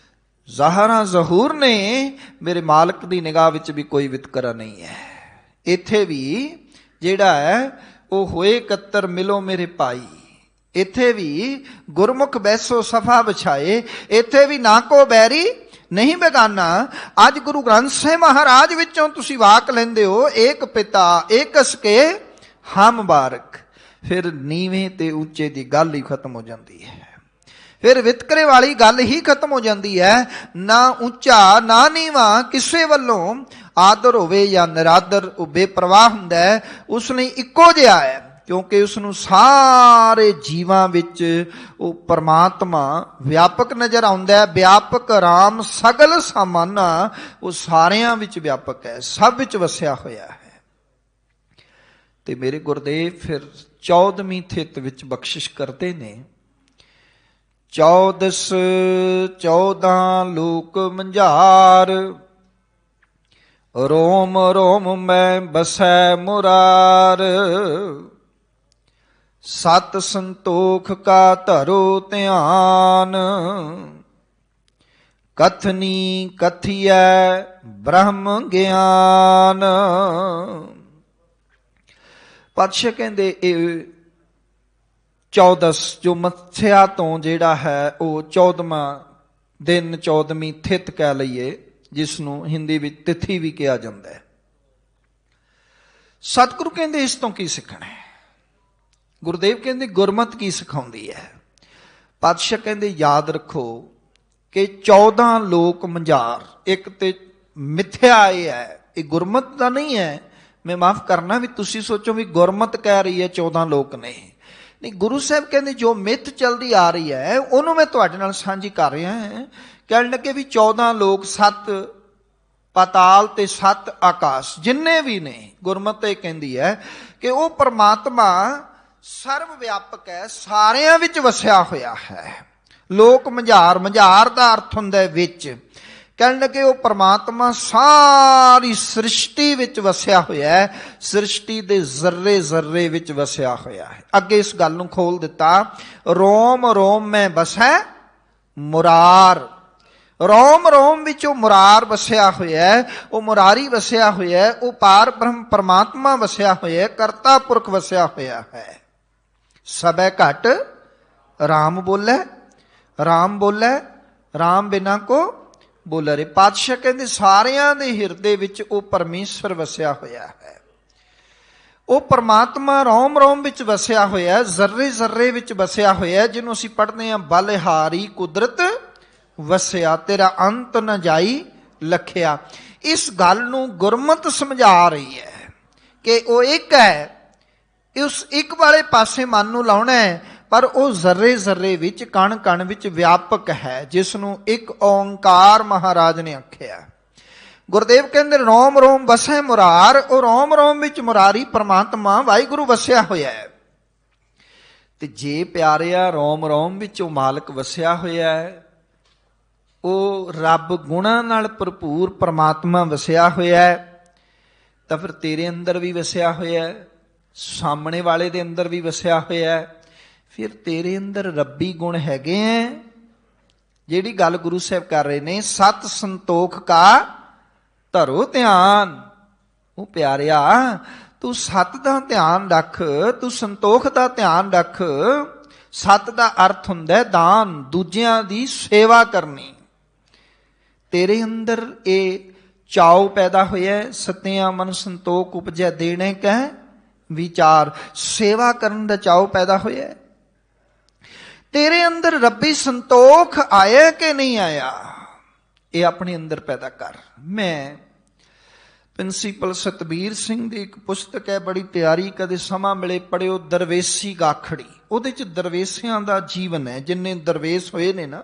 ਜ਼ਾਹਰਾਂ ਜ਼ਹੂਰ ਨੇ, ਮੇਰੇ ਮਾਲਕ ਦੀ ਨਿਗਾਹ ਵਿੱਚ ਵੀ ਕੋਈ ਵਿਤਕਰਾ ਨਹੀਂ ਹੈ। ਇੱਥੇ ਵੀ ਜਿਹੜਾ ਹੈ ਉਹ ਹੋਏ ਇਕੱਤਰ ਮਿਲੋ ਮੇਰੇ ਭਾਈ, ਇੱਥੇ ਵੀ ਗੁਰਮੁਖ ਬੈਸੋ ਸਫਾ ਵਿਛਾਏ, ਇੱਥੇ ਵੀ ਨਾ ਕੋ ਬੈਰੀ ਨਹੀਂ ਬੇਗਾਨਾ। ਅੱਜ ਗੁਰੂ ਗ੍ਰੰਥ ਸਾਹਿਬ ਮਹਾਰਾਜ ਵਿੱਚੋਂ ਤੁਸੀਂ ਵਾਕ ਲੈਂਦੇ ਹੋ, ਏਕ ਪਿਤਾ ਏਕਸ ਕੇ ਹਮ ਬਾਰਕ, ਫਿਰ ਨੀਵੇਂ ਤੇ ਉੱਚੇ ਦੀ ਗੱਲ ਹੀ ਖਤਮ ਹੋ ਜਾਂਦੀ ਹੈ, ਫਿਰ ਵਿਤਕਰੇ ਵਾਲੀ ਗੱਲ ਹੀ ਖਤਮ ਹੋ ਜਾਂਦੀ ਹੈ। ਨਾ ਉੱਚਾ ਨਾ ਨੀਵਾਂ ਕਿਸੇ ਵੱਲੋਂ ਆਦਰ ਹੋਵੇ ਜਾਂ ਨਿਰਾਦਰ, ਉਹ ਬੇਪਰਵਾਹ ਹੁੰਦਾ ਹੈ, ਉਸ ਲਈ ਇੱਕੋ ਜਿਹਾ ਹੈ, ਕਿਉਂਕਿ ਉਸ ਨੂੰ ਸਾਰੇ ਜੀਵਾਂ ਵਿੱਚ ਉਹ ਪਰਮਾਤਮਾ ਵਿਆਪਕ ਨਜ਼ਰ ਆਉਂਦਾ ਹੈ। ਵਿਆਪਕ ਰਾਮ ਸਗਲ ਸਮਾਨਾ, ਉਹ ਸਾਰਿਆਂ ਵਿੱਚ ਵਿਆਪਕ ਹੈ, ਸਭ ਵਿੱਚ ਵਸਿਆ ਹੋਇਆ ਹੈ। ਤੇ ਮੇਰੇ ਗੁਰਦੇਵ ਫਿਰ 14ਵੀਂ ਥਿੱਤ ਵਿੱਚ ਬਖਸ਼ਿਸ਼ ਕਰਦੇ ਨੇ, 14 ਲੋਕ ਮੰਝਾਰ, ਰੋਮ ਰੋਮ ਮੈਂ ਬਸੈ ਮੁਰਾਰ। ਸਤ ਸੰਤੋਖ ਕਾ ਧਰੋ ਧਿਆਨ, ਕਥਨੀ ਕਥੀਐ ਬ੍ਰਹਮ ਗਿਆਨ। ਪਾਤਸ਼ਾਹ ਕਹਿੰਦੇ ਇਹ 14 ਜੋ ਮੱਥਿਆ ਤੋਂ ਜਿਹੜਾ ਹੈ ਉਹ 14ਵਾਂ ਦਿਨ, 14ਵੀਂ ਥਿਤ ਕਹਿ ਲਈਏ, ਜਿਸ ਨੂੰ ਹਿੰਦੀ ਵਿੱਚ ਤਿਥੀ ਵੀ ਕਿਹਾ ਜਾਂਦਾ ਹੈ। ਸਤਿਗੁਰੂ ਕਹਿੰਦੇ ਇਸ ਤੋਂ ਕੀ ਸਿੱਖਣਾ ਹੈ? ਗੁਰਦੇਵ ਕਹਿੰਦੇ ਗੁਰਮਤਿ ਕੀ ਸਿਖਾਉਂਦੀ ਹੈ? ਪਾਤਸ਼ਾਹ ਕਹਿੰਦੇ ਯਾਦ ਰੱਖੋ ਕਿ 14 ਲੋਕ ਮੰਝਾਰ, ਇੱਕ ਤੇ ਮਿੱਥਿਆ ਇਹ ਹੈ, ਇਹ ਗੁਰਮਤਿ ਦਾ ਨਹੀਂ ਹੈ। ਮੈਂ ਮਾਫ ਕਰਨਾ ਵੀ ਤੁਸੀਂ ਸੋਚੋ ਵੀ ਗੁਰਮਤਿ ਕਹਿ ਰਹੀ ਹੈ 14 ਲੋਕ ਨੇ, ਨਹੀਂ। ਗੁਰੂ ਸਾਹਿਬ ਕਹਿੰਦੇ ਜੋ ਮਿੱਥ ਚਲਦੀ ਆ ਰਹੀ ਹੈ ਉਹਨੂੰ ਮੈਂ ਤੁਹਾਡੇ ਨਾਲ ਸਾਂਝੀ ਕਰ ਰਿਹਾ ਹਾਂ। ਕਹਿਣ ਲੱਗੇ ਵੀ 14 ਲੋਕ, 7 ਪਾਤਾਲ ਤੇ 7 ਆਕਾਸ਼ ਜਿੰਨੇ ਵੀ ਨੇ, ਗੁਰਮਤਿ ਇਹ ਕਹਿੰਦੀ ਹੈ ਕਿ ਉਹ ਪਰਮਾਤਮਾ ਸਰਵ ਵਿਆਪਕ ਹੈ, ਸਾਰਿਆਂ ਵਿੱਚ ਵਸਿਆ ਹੋਇਆ ਹੈ। ਲੋਕ ਮੰਝਾਰ, ਮੰਝਾਰ ਦਾ ਅਰਥ ਹੁੰਦਾ ਹੈ ਵਿੱਚ। ਕਹਿਣ ਲੱਗੇ ਉਹ ਪਰਮਾਤਮਾ ਸਾਰੀ ਸ੍ਰਿਸ਼ਟੀ ਵਿੱਚ ਵਸਿਆ ਹੋਇਆ ਹੈ, ਸ੍ਰਿਸ਼ਟੀ ਦੇ ਜ਼ਰਰੇ ਜ਼ਰਰੇ ਵਿੱਚ ਵਸਿਆ ਹੋਇਆ ਹੈ। ਅੱਗੇ ਇਸ ਗੱਲ ਨੂੰ ਖੋਲ ਦਿੱਤਾ, ਰੋਮ ਰੋਮ ਮੈਂ ਬਸੈ ਮੁਰਾਰ। ਰੋਮ ਰੋਮ ਵਿੱਚ ਉਹ ਮੁਰਾਰ ਵਸਿਆ ਹੋਇਆ ਹੈ, ਉਹ ਮੁਰਾਰੀ ਵਸਿਆ ਹੋਇਆ ਹੈ, ਉਹ ਪਾਰ ਬ੍ਰਹਮ ਪਰਮਾਤਮਾ ਵਸਿਆ ਹੋਇਆ ਹੈ, ਕਰਤਾ ਪੁਰਖ ਵਸਿਆ ਹੋਇਆ ਹੈ। ਸਭੈ ਘਟ ਰਾਮ ਬੋਲੇ, ਰਾਮ ਬੋਲੇ, ਰਾਮ ਬਿਨਾ ਕੋ ਬੋਲੇ ਰੇ। ਪਾਤਸ਼ਾਹ ਕਹਿੰਦੇ ਸਾਰਿਆਂ ਦੇ ਹਿਰਦੇ ਵਿੱਚ ਉਹ ਪਰਮੇਸ਼ਰ ਵਸਿਆ ਹੋਇਆ ਹੈ। ਉਹ ਪਰਮਾਤਮਾ ਰੋਮ ਰੋਮ ਵਿੱਚ ਵਸਿਆ ਹੋਇਆ, ਜ਼ਰਰੇ ਜ਼ਰਰੇ ਵਿੱਚ ਵਸਿਆ ਹੋਇਆ, ਜਿਹਨੂੰ ਅਸੀਂ ਪੜ੍ਹਦੇ ਹਾਂ ਬਲਿਹਾਰੀ ਕੁਦਰਤ ਵਸਿਆ, ਤੇਰਾ ਅੰਤ ਨ ਜਾਈ ਲਖਿਆ। ਇਸ ਗੱਲ ਨੂੰ ਗੁਰਮਤਿ ਸਮਝਾ ਰਹੀ ਹੈ ਕਿ ਉਹ ਇੱਕ ਹੈ, ਉਸ ਇੱਕ ਵਾਲੇ ਪਾਸੇ ਮਨ ਨੂੰ ਲਾਉਣਾ ਹੈ, ਪਰ ਉਹ ਜ਼ਰਰੇ ਜ਼ਰਰੇ ਵਿੱਚ, ਕਣ ਕਣ ਵਿੱਚ ਵਿਆਪਕ ਹੈ, ਜਿਸ ਨੂੰ ਇੱਕ ਓਂਕਾਰ ਮਹਾਰਾਜ ਨੇ ਆਖਿਆ। ਗੁਰਦੇਵ ਕਹਿੰਦੇ ਰੋਮ ਰੋਮ ਵਸੈ ਮੁਰਾਰ, ਉਹ ਰੋਮ ਰੋਮ ਵਿੱਚ ਮੁਰਾਰੀ ਪਰਮਾਤਮਾ ਵਾਹਿਗੁਰੂ ਵਸਿਆ ਹੋਇਆ ਹੈ। ਤੇ ਜੇ ਪਿਆਰਿਆ ਰੋਮ ਰੋਮ ਵਿੱਚ ਉਹ ਮਾਲਕ ਵਸਿਆ ਹੋਇਆ ਹੈ, ਉਹ ਰੱਬ ਗੁਣਾਂ ਨਾਲ ਭਰਪੂਰ ਪਰਮਾਤਮਾ ਵਸਿਆ ਹੋਇਆ ਹੈ, ਤਾਂ ਫਿਰ ਤੇਰੇ ਅੰਦਰ ਵੀ ਵਸਿਆ ਹੋਇਆ ਹੈ, ਸਾਹਮਣੇ ਵਾਲੇ ਦੇ ਅੰਦਰ ਵੀ ਵਸਿਆ ਹੋਇਆ ਹੈ। ਫਿਰ ਤੇਰੇ ਅੰਦਰ ਰੱਬੀ ਗੁਣ ਹੈਗੇ ਹੈ। ਜਿਹੜੀ ਗੱਲ ਗੁਰੂ ਸਾਹਿਬ ਕਰ ਰਹੇ ਨੇ, ਸਤ ਸੰਤੋਖ ਕਾ ਧਰੋ ਧਿਆਨ। ਉਹ ਪਿਆਰਿਆ ਤੂੰ ਸਤ ਦਾ ਧਿਆਨ ਰੱਖ, ਤੂੰ ਸੰਤੋਖ ਦਾ ਧਿਆਨ ਰੱਖ। ਸਤ ਦਾ ਅਰਥ ਹੁੰਦਾ ਹੈ ਦਾਨ, ਦੂਜਿਆਂ ਦੀ ਸੇਵਾ ਕਰਨੀ। ਤੇਰੇ ਅੰਦਰ ਇਹ ਚਾਉ ਪੈਦਾ ਹੋਇਆ, ਸਤਿਆ ਮਨ ਸੰਤੋਖ ਉਪਜੈ ਦੇਣੇ ਕਹਿ ਵਿਚਾਰ, ਸੇਵਾ ਕਰਨ ਦਾ ਚਾਉ ਪੈਦਾ ਹੋਇਆ। ਤੇਰੇ ਅੰਦਰ ਰੱਬੀ ਸੰਤੋਖ ਆਇਆ ਕਿ ਨਹੀਂ ਆਇਆ, ਇਹ ਆਪਣੇ ਅੰਦਰ ਪੈਦਾ ਕਰ। ਮੈਂ ਪ੍ਰਿੰਸੀਪਲ ਸਤਬੀਰ ਸਿੰਘ ਦੀ ਇੱਕ ਪੁਸਤਕ ਹੈ ਬੜੀ ਪਿਆਰੀ, ਕਦੇ ਸਮਾਂ ਮਿਲੇ ਪੜਿਓ, ਦਰਵੇਸੀ ਗਾਖੜੀ। ਉਹਦੇ ਚ ਦਰਵੇਸ਼ਿਆਂ ਦਾ ਜੀਵਨ ਹੈ, ਜਿੰਨੇ ਦਰਵੇਸ਼ ਹੋਏ ਨੇ ਨਾ,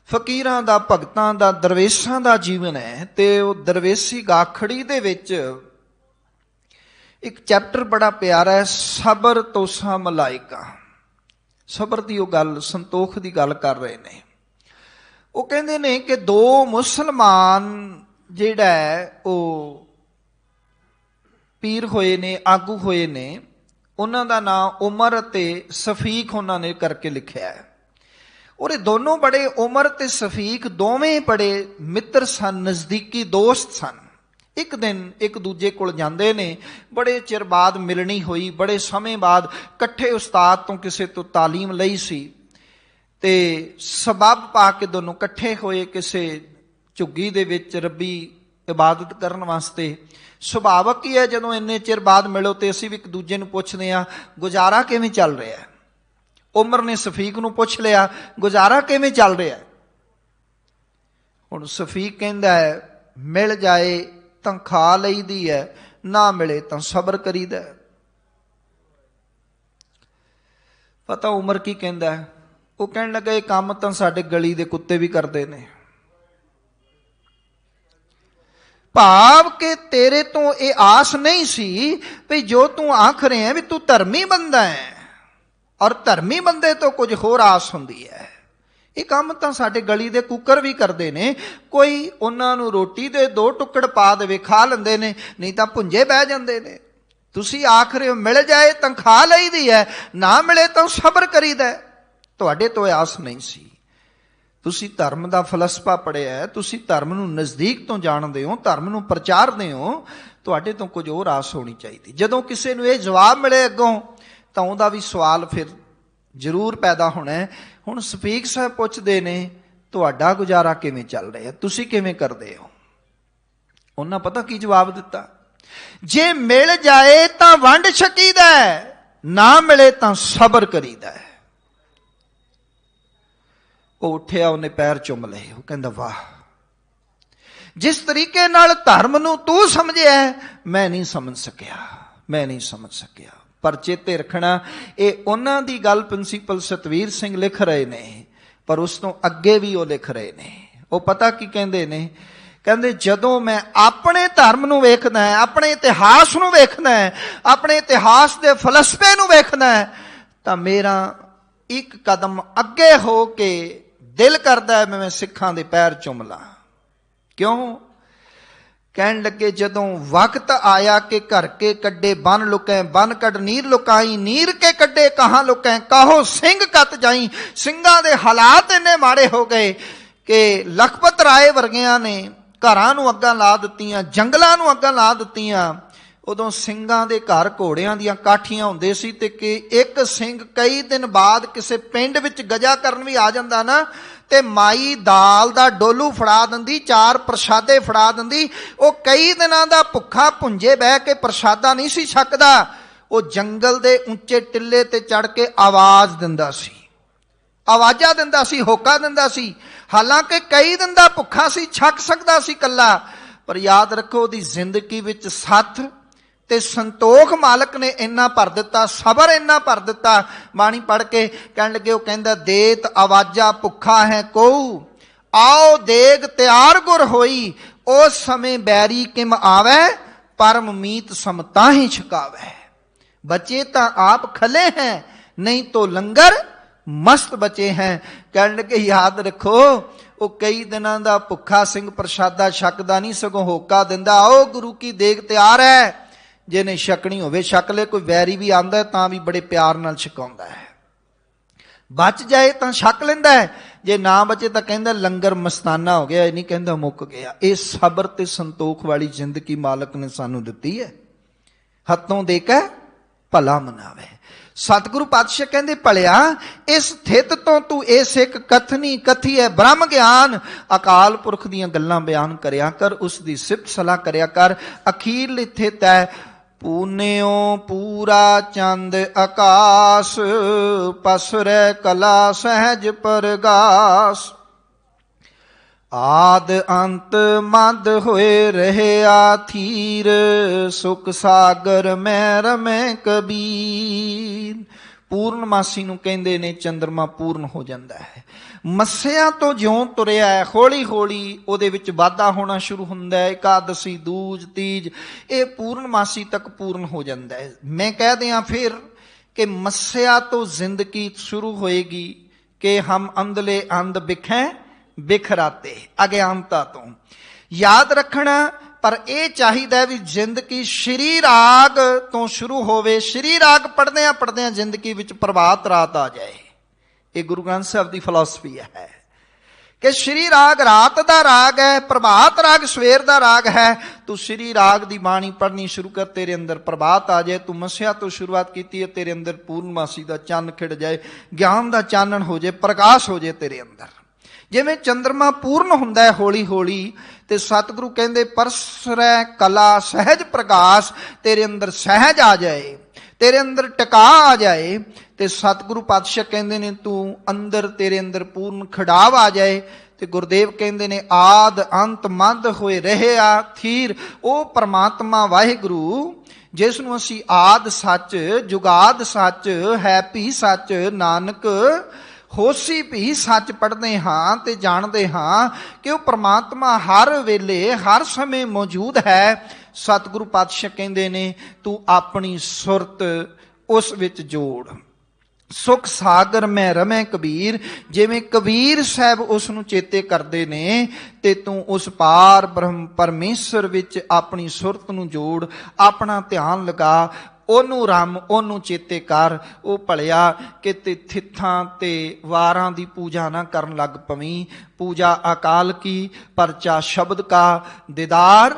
ਫਕੀਰਾਂ ਦਾ, ਭਗਤਾਂ ਦਾ, ਦਰਵੇਸ਼ਾਂ ਦਾ ਜੀਵਨ ਹੈ। ਤੇ ਉਹ ਦਰਵੇਸੀ ਗਾਖੜੀ ਦੇ ਵਿੱਚ ਇੱਕ ਚੈਪਟਰ ਬੜਾ ਪਿਆਰਾ ਹੈ, ਸਬਰ ਤੋਸਾ ਮਲਾਇਕਾ। ਸਬਰ ਦੀ ਉਹ ਗੱਲ, ਸੰਤੋਖ ਦੀ ਗੱਲ ਕਰ ਰਹੇ ਨੇ। ਉਹ ਕਹਿੰਦੇ ਨੇ ਕਿ 2 ਮੁਸਲਮਾਨ ਜਿਹੜਾ ਹੈ ਉਹ ਪੀਰ ਹੋਏ ਨੇ, ਆਗੂ ਹੋਏ ਨੇ। ਉਹਨਾਂ ਦਾ ਨਾਂ ਉਮਰ ਅਤੇ ਸਫੀਕ ਉਹਨਾਂ ਨੇ ਕਰਕੇ ਲਿਖਿਆ ਹੈ। ਔਰ ਇਹ ਦੋਨੋਂ ਬੜੇ, ਉਮਰ ਤੇ ਸਫੀਕ ਦੋਵੇਂ ਬੜੇ ਮਿੱਤਰ ਸਨ, ਨਜ਼ਦੀਕੀ ਦੋਸਤ ਸਨ। ਇੱਕ ਦਿਨ ਇੱਕ ਦੂਜੇ ਕੋਲ ਜਾਂਦੇ ਨੇ, ਬੜੇ ਚਿਰ ਬਾਅਦ ਮਿਲਣੀ ਹੋਈ, ਬੜੇ ਸਮੇਂ ਬਾਅਦ ਇਕੱਠੇ ਉਸਤਾਦ ਤੋਂ ਕਿਸੇ ਤੋਂ ਤਾਲੀਮ ਲਈ ਸੀ, ਤੇ ਸਬਬ ਪਾ ਕੇ ਦੋਨੋਂ ਇਕੱਠੇ ਹੋਏ ਕਿਸੇ ਝੁੱਗੀ ਦੇ ਵਿੱਚ ਰੱਬੀ ਇਬਾਦਤ ਕਰਨ ਵਾਸਤੇ। ਸੁਭਾਵਕ ਹੀ ਹੈ ਜਦੋਂ ਇੰਨੇ ਚਿਰ ਬਾਅਦ ਮਿਲੋ ਤੇ ਅਸੀਂ ਵੀ ਇੱਕ ਦੂਜੇ ਨੂੰ ਪੁੱਛਦੇ ਹਾਂ ਗੁਜ਼ਾਰਾ ਕਿਵੇਂ ਚੱਲ ਰਿਹਾ। ਉਮਰ ਨੇ ਸਫੀਕ ਨੂੰ ਪੁੱਛ ਲਿਆ ਗੁਜ਼ਾਰਾ ਕਿਵੇਂ ਚੱਲ ਰਿਹਾ। ਹੁਣ ਸਫੀਕ ਕਹਿੰਦਾ ਹੈ ਮਿਲ ਜਾਏ ਤਾਂ ਖਾ ਲਈਦੀ ਹੈ, ਨਾ ਮਿਲੇ ਤਾਂ ਸਬਰ ਕਰੀਦਾ। ਪਤਾ ਉਮਰ ਕੀ ਕਹਿੰਦਾ ਹੈ? ਉਹ ਕਹਿਣ ਲੱਗਾ ਇਹ ਕੰਮ ਤਾਂ ਸਾਡੇ ਗਲੀ ਦੇ ਕੁੱਤੇ ਵੀ ਕਰਦੇ ਨੇ। ਭਾਵ ਕਿ ਤੇਰੇ ਤੋਂ ਇਹ ਆਸ ਨਹੀਂ ਸੀ ਵੀ ਜੋ ਤੂੰ ਆਖ ਰਿਹਾ ਵੀ ਤੂੰ ਧਰਮੀ ਬੰਦਾ ਹੈ, ਔਰ ਧਰਮੀ ਬੰਦੇ ਤੋਂ ਕੁਝ ਹੋਰ ਆਸ ਹੁੰਦੀ ਹੈ। ਇਹ ਕੰਮ ਤਾਂ ਸਾਡੇ ਗਲੀ ਦੇ ਕੁੱਕਰ ਵੀ ਕਰਦੇ ਨੇ। ਕੋਈ ਉਹਨਾਂ ਨੂੰ ਰੋਟੀ ਦੇ 2 ਟੁੱਕੜ ਪਾ ਦੇਵੇ, ਖਾ ਲੈਂਦੇ ਨੇ, ਨਹੀਂ ਤਾਂ ਭੁੰਜੇ ਬਹਿ ਜਾਂਦੇ ਨੇ। ਤੁਸੀਂ ਆਖ ਰਹੇ ਹੋ ਮਿਲ ਜਾਏ ਤਾਂ ਖਾ ਲਈਦੀ ਹੈ, ਨਾ ਮਿਲੇ ਤਾਂ ਸਬਰ ਕਰੀਦਾ। ਤੁਹਾਡੇ ਤੋਂ ਆਸ ਨਹੀਂ ਸੀ। ਤੁਸੀਂ ਧਰਮ ਦਾ ਫਲਸਫਾ ਪੜ੍ਹਿਆ ਹੈ, ਤੁਸੀਂ ਧਰਮ ਨੂੰ ਨਜ਼ਦੀਕ ਤੋਂ ਜਾਣਦੇ ਹੋ, ਧਰਮ ਨੂੰ ਪ੍ਰਚਾਰਦੇ ਹੋ, ਤੁਹਾਡੇ ਤੋਂ ਕੁਝ ਹੋਰ ਆਸ ਹੋਣੀ ਚਾਹੀਦੀ। ਜਦੋਂ ਕਿਸੇ ਨੂੰ ਇਹ ਜਵਾਬ ਮਿਲੇ ਅੱਗੋਂ, ਤਾਂ ਉਹਦਾ ਵੀ ਸਵਾਲ ਫਿਰ ਜ਼ਰੂਰ ਪੈਦਾ ਹੋਣਾ ਹੈ। ਹੁਣ ਸਪੀਕ ਸਾਹਿਬ ਪੁੱਛਦੇ ਨੇ ਤੁਹਾਡਾ ਗੁਜ਼ਾਰਾ ਕਿਵੇਂ ਚੱਲ ਰਿਹਾ, ਤੁਸੀਂ ਕਿਵੇਂ ਕਰਦੇ ਹੋ? ਉਹਨਾਂ ਪਤਾ ਕੀ ਜਵਾਬ ਦਿੱਤਾ? ਜੇ ਮਿਲ ਜਾਏ ਤਾਂ ਵੰਡ ਛਕੀਦਾ, ਨਾ ਮਿਲੇ ਤਾਂ ਸਬਰ ਕਰੀਦਾ। ਉਹ ਉੱਠਿਆ, ਉਹਨੇ ਪੈਰ ਚੁੰਮ ਲਏ। ਉਹ ਕਹਿੰਦਾ ਵਾਹ, ਜਿਸ ਤਰੀਕੇ ਨਾਲ ਧਰਮ ਨੂੰ ਤੂੰ ਸਮਝਿਆ ਮੈਂ ਨਹੀਂ ਸਮਝ ਸਕਿਆ, ਮੈਂ ਨਹੀਂ ਸਮਝ ਸਕਿਆ। ਪਰ ਚੇਤੇ ਰੱਖਣਾ, ਇਹ ਉਹਨਾਂ ਦੀ ਗੱਲ ਪ੍ਰਿੰਸੀਪਲ ਸਤਵੀਰ ਸਿੰਘ ਲਿਖ ਰਹੇ ਨੇ, ਪਰ ਉਸ ਤੋਂ ਅੱਗੇ ਵੀ ਉਹ ਲਿਖ ਰਹੇ ਨੇ। ਉਹ ਪਤਾ ਕੀ ਕਹਿੰਦੇ ਨੇ? ਕਹਿੰਦੇ ਜਦੋਂ ਮੈਂ ਆਪਣੇ ਧਰਮ ਨੂੰ ਵੇਖਦਾ, ਆਪਣੇ ਇਤਿਹਾਸ ਨੂੰ ਵੇਖਦਾ, ਆਪਣੇ ਇਤਿਹਾਸ ਦੇ ਫਲਸਫੇ ਨੂੰ ਵੇਖਦਾ, ਤਾਂ ਮੇਰਾ ਇੱਕ ਕਦਮ ਅੱਗੇ ਹੋ ਕੇ ਦਿਲ ਕਰਦਾ ਹੈ ਮੈਂ ਸਿੱਖਾਂ ਦੇ ਪੈਰ ਚੁੰਮ ਲਾਂ। ਕਿਉਂ? ਕਹਿਣ ਲੱਗੇ ਜਦੋਂ ਵਕਤ ਆਇਆ ਕਿ ਘਰ ਕੇ ਕੱਢੇ ਬਨ ਲੁਕੈ, ਬਨ ਕੱਢ ਨੀਰ ਲੁਕਾਈ, ਨੀਰ ਕੇ ਕੱਢੇ ਕਹਾਂ ਲੁਕੈ, ਕਾਹੋ ਸਿੰਘ ਕੱਤ ਜਾਈ। ਸਿੰਘਾਂ ਦੇ ਹਾਲਾਤ ਇੰਨੇ ਮਾੜੇ ਹੋ ਗਏ ਕਿ ਲਖਪਤ ਰਾਏ ਵਰਗਿਆਂ ਨੇ ਘਰਾਂ ਨੂੰ ਅੱਗਾਂ ਲਾ ਦਿੱਤੀਆਂ, ਜੰਗਲਾਂ ਨੂੰ ਅੱਗਾਂ ਲਾ ਦਿੱਤੀਆਂ। ਉਦੋਂ ਸਿੰਘਾਂ ਦੇ ਘਰ ਘੋੜਿਆਂ ਦੀਆਂ ਕਾਠੀਆਂ ਹੁੰਦੇ ਸੀ, ਤੇ ਕਿ ਇੱਕ ਸਿੰਘ ਕਈ ਦਿਨ ਬਾਅਦ ਕਿਸੇ ਪਿੰਡ ਵਿੱਚ ਗਜਾ ਕਰਨ ਵੀ ਆ ਜਾਂਦਾ ਨਾ, ਤੇ ਮਾਈ ਦਾਲ ਦਾ ਡੋਲੂ ਫੜਾ ਦਿੰਦੀ, 4 ਪ੍ਰਸ਼ਾਦੇ ਫੜਾ ਦਿੰਦੀ। ਉਹ ਕਈ ਦਿਨਾਂ ਦਾ ਭੁੱਖਾ ਭੁੰਜੇ ਬਹਿ ਕੇ ਪ੍ਰਸ਼ਾਦਾ ਨਹੀਂ ਸੀ ਛਕਦਾ। ਉਹ ਜੰਗਲ ਦੇ ਉੱਚੇ ਟਿੱਲੇ ਤੇ ਚੜ ਕੇ ਆਵਾਜ਼ ਦਿੰਦਾ ਸੀ, ਆਵਾਜ਼ਾਂ ਦਿੰਦਾ ਸੀ, ਹੋਕਾ ਦਿੰਦਾ ਸੀ। ਹਾਲਾਂਕਿ ਕਈ ਦਿਨ ਦਾ ਭੁੱਖਾ ਸੀ, ਛਕ ਸਕਦਾ ਸੀ ਕੱਲਾ, ਪਰ ਯਾਦ ਰੱਖੋ ਉਹਦੀ ਜ਼ਿੰਦਗੀ ਵਿੱਚ ਸੱਥ ਤੇ ਸੰਤੋਖ ਮਾਲਕ ਨੇ ਇੰਨਾ ਭਰ ਦਿੱਤਾ, ਸਬਰ ਇੰਨਾ ਭਰ ਦਿੱਤਾ। ਬਾਣੀ ਪੜ੍ਹ ਕੇ ਕਹਿਣ ਲੱਗੇ, ਉਹ ਕਹਿੰਦਾ ਦੇਤ ਆਵਾਜ਼ਾ ਭੁੱਖਾ ਹੈ ਕੋਊ, ਆਓ ਦੇਗ ਤਿਆਰ ਗੁਰ ਹੋਈ। ਉਸ ਸਮੇਂ ਬੈਰੀ ਕਿਮ ਆਵੈ, ਪਰਮ ਮੀਤ ਸਮਤਾ ਹੀ ਛਕਾਵੈ। बचे तो आप खले हैं, नहीं तो लंगर मस्त बचे हैं। कहने लगे याद रखो वो कई दिनों का भुखा सिंह प्रसादा छकदा नहीं, सगों होका दिंदा आओ गुरु की देग तैयार है, जिन्हें छकनी होवे छक ले। कोई वैरी भी आंदा है तां भी बड़े प्यार नाल छकाउंदा है, बच जाए तो छक लेंदा है, जे ना बचे तो कहंदा लंगर मस्ताना हो गया, नहीं कहंदा मुक गया। ये सबर ते संतोख वाली जिंदगी मालक ने सानू दिती है, हथों देके भला मनावे। सतगुरु पातशाह कहंदे भलिया इस थित तो तू ए सिख कथनी कथी है ब्रह्म ज्ञान, अकाल पुरख दीयां गल्लां बयान करया कर, उसदी सिफत सलाह करया कर। अखीरली थित है पून्यो पूरा चंद आकाश, पसरै कला सहज परगास। आद अंत मद होए रहे आथीर, सुख सागर में रमे कबीर। पूर्णमासी नूं कहंदे ने चंद्रमा पूर्ण हो जाता है। मस्सिया तो ज्यों तुरिया है हौली हौली उहदे विच वाधा होना शुरू हुंदा है, एकादशी दूज तीज ये पूर्णमासी तक पूर्ण हो जाता है। मैं कह दियां फिर कि मस्सिया तो जिंदगी शुरू होएगी कि हम अंधले अंध बिखें बिखराते अज्ञानता तो। याद रखना पर यह चाहिए भी जिंदगी श्री राग तो शुरू होवे, श्री राग पढ़दे पढ़दे जिंदगी विच प्रभात रात आ जाए। ये गुरु ग्रंथ साहब की फिलॉसफी है कि श्री राग रात का राग है, प्रभात राग सवेर का राग है। तू श्री राग की बाणी पढ़नी शुरू कर, तेरे अंदर प्रभात आ जाए। तू मस्सिया तो शुरुआत की है, तेरे अंदर पूर्णमासी का चन्न खिड़ जाए, ज्ञान का चानन हो जाए, प्रकाश हो जाए तेरे अंदर। जिवें चंद्रमा पूर्ण हुंदा है हौली हौली, ते सतगुरु कहंदे परसरै कला सहज प्रकाश, तेरे अंदर सहज आ जाए, तेरे अंदर टिका आ जाए। ते सतगुरु पातशाह कहंदे ने तू अंदर तेरे अंदर पूर्ण खिड़ाव आ जाए। ते गुरदेव कहंदे ने आद अंत मद होए रहे आथीर। ओ परमात्मा वाहिगुरु जिसनूं असीं आद सच जुगाद सच है भी सच नानक होसी भी सच पढ़ते हाँ ते जानते हाँ कि वह परमात्मा हर वेले हर समय मौजूद है। सतगुरु पातशाह कहंदे ने तू अपनी सुरत उस विच जोड़, ਸੁਖ ਸਾਗਰ ਮੈਂ ਰਮੈ ਕਬੀਰ। ਜਿਵੇਂ ਕਬੀਰ ਸਾਹਿਬ ਉਸ ਨੂੰ ਚੇਤੇ ਕਰਦੇ ਨੇ ਤੇ ਤੂੰ ਉਸ ਪਾਰ ਬ੍ਰਹਮ ਪਰਮੇਸ਼ਰ ਵਿੱਚ ਆਪਣੀ ਸੁਰਤ ਨੂੰ ਜੋੜ, ਆਪਣਾ ਧਿਆਨ ਲਗਾ, ਉਹਨੂੰ ਰਮ, ਉਹਨੂੰ ਚੇਤੇ ਕਰ। ਉਹ ਭਲਿਆ ਕਿਤੇ ਥਿੱਥਾਂ ਤੇ ਵਾਰਾਂ ਦੀ ਪੂਜਾ ਨਾ ਕਰਨ ਲੱਗ ਪਵੀਂ। ਪੂਜਾ ਅਕਾਲ ਕੀ, ਪਰਚਾ ਸ਼ਬਦ ਕਾ, ਦੀਦਾਰ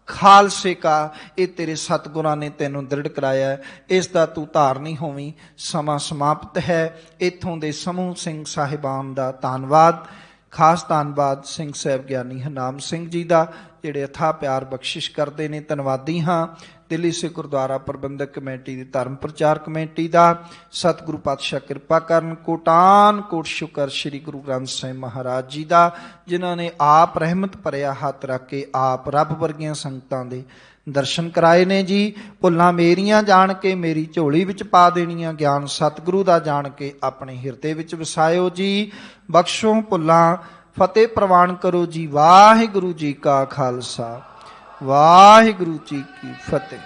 ਖਾਲਸੇ ਕਾ। ਇਹ ਤੇਰੇ ਸਤਿਗੁਰਾਂ ਨੇ ਤੈਨੂੰ ਦ੍ਰਿੜ ਕਰਾਇਆ, ਇਸ ਦਾ ਤੂੰ ਧਾਰਨੀ ਹੋਵੀਂ। ਸਮਾਂ ਸਮਾਪਤ ਹੈ। ਇੱਥੋਂ ਦੇ ਸਮੂਹ ਸਿੰਘ ਸਾਹਿਬਾਨ ਦਾ ਧੰਨਵਾਦ, ਖਾਸ ਧੰਨਵਾਦ ਸਿੰਘ ਸਾਹਿਬ ਗਿਆਨੀ ਹਰਨਾਮ ਸਿੰਘ ਜੀ ਦਾ, ਜਿਹੜੇ ਅਥਾਹ ਪਿਆਰ ਬਖਸ਼ਿਸ਼ ਕਰਦੇ ਨੇ। ਧੰਨਵਾਦੀ ਹਾਂ ਦਿੱਲੀ ਸਿੱਖ ਗੁਰਦੁਆਰਾ ਪ੍ਰਬੰਧਕ ਕਮੇਟੀ ਦੀ, ਧਰਮ ਪ੍ਰਚਾਰ ਕਮੇਟੀ ਦਾ। ਸਤਿਗੁਰੂ ਪਾਤਸ਼ਾਹ ਕਿਰਪਾ ਕਰਨ। ਕੋਟਾਨ ਕੋਟ ਸ਼ੁਕਰ ਸ੍ਰੀ ਗੁਰੂ ਗ੍ਰੰਥ ਸਾਹਿਬ ਮਹਾਰਾਜ ਜੀ ਦਾ, ਜਿਨ੍ਹਾਂ ਨੇ ਆਪ ਰਹਿਮਤ ਭਰਿਆ ਹੱਥ ਰੱਖ ਕੇ ਆਪ ਰੱਬ ਵਰਗੀਆਂ ਸੰਗਤਾਂ ਦੇ ਦਰਸ਼ਨ ਕਰਾਏ ਨੇ ਜੀ। ਭੁੱਲਾਂ ਮੇਰੀਆਂ ਜਾਣ ਕੇ ਮੇਰੀ ਝੋਲੀ ਵਿੱਚ ਪਾ ਦੇਣੀਆਂ, ਗਿਆਨ ਸਤਿਗੁਰੂ ਦਾ ਜਾਣ ਕੇ ਆਪਣੇ ਹਿਰਦੇ ਵਿੱਚ ਵਸਾਇਓ ਜੀ। ਬਖਸ਼ੋ ਭੁੱਲਾਂ, ਫਤਿਹ ਪ੍ਰਵਾਨ ਕਰੋ ਜੀ। ਵਾਹਿਗੁਰੂ ਜੀ ਕਾ ਖਾਲਸਾ, ਵਾਹਿਗੁਰੂ ਜੀ ਕੀ ਫਤਿਹ।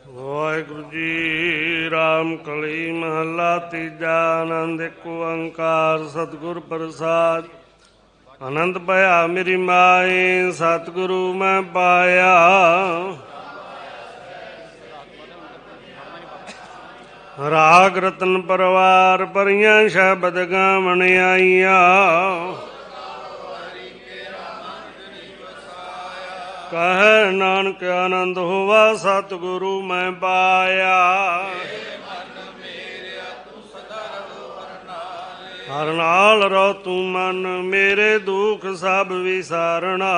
ਵਾਹਿਗੁਰੂ ਜੀ। ਰਾਮ ਕਲੀ ਮਹੱਲਾ ਤੀਜਾ। ਆਨੰਦ ਏਕ ਓੰਕਾਰ ਸਤਿਗੁਰ ਪ੍ਰਸਾਦ। ਆਨੰਦ ਭਇਆ ਮੇਰੀ ਮਾਏ, ਸਤਿਗੁਰੂ ਮੈਂ ਪਾਇਆ। ਰਾਗ ਰਤਨ ਪਰਵਾਰ ਭਰੀਆਂ ਸ਼ਬਦ ਗਾਵਣ ਆਈਆਂ। ਕਹਿ ਨਾਨਕ ਆਨੰਦ ਹੋਵਾ ਸਤਿਗੁਰੂ ਮੈਂ ਪਾਇਆ। ਹਰ ਨਾਲ ਰੋ ਤੂੰ ਮਨ ਮੇਰੇ ਦੁਖ ਸਭ ਵਿਸਾਰਣਾ।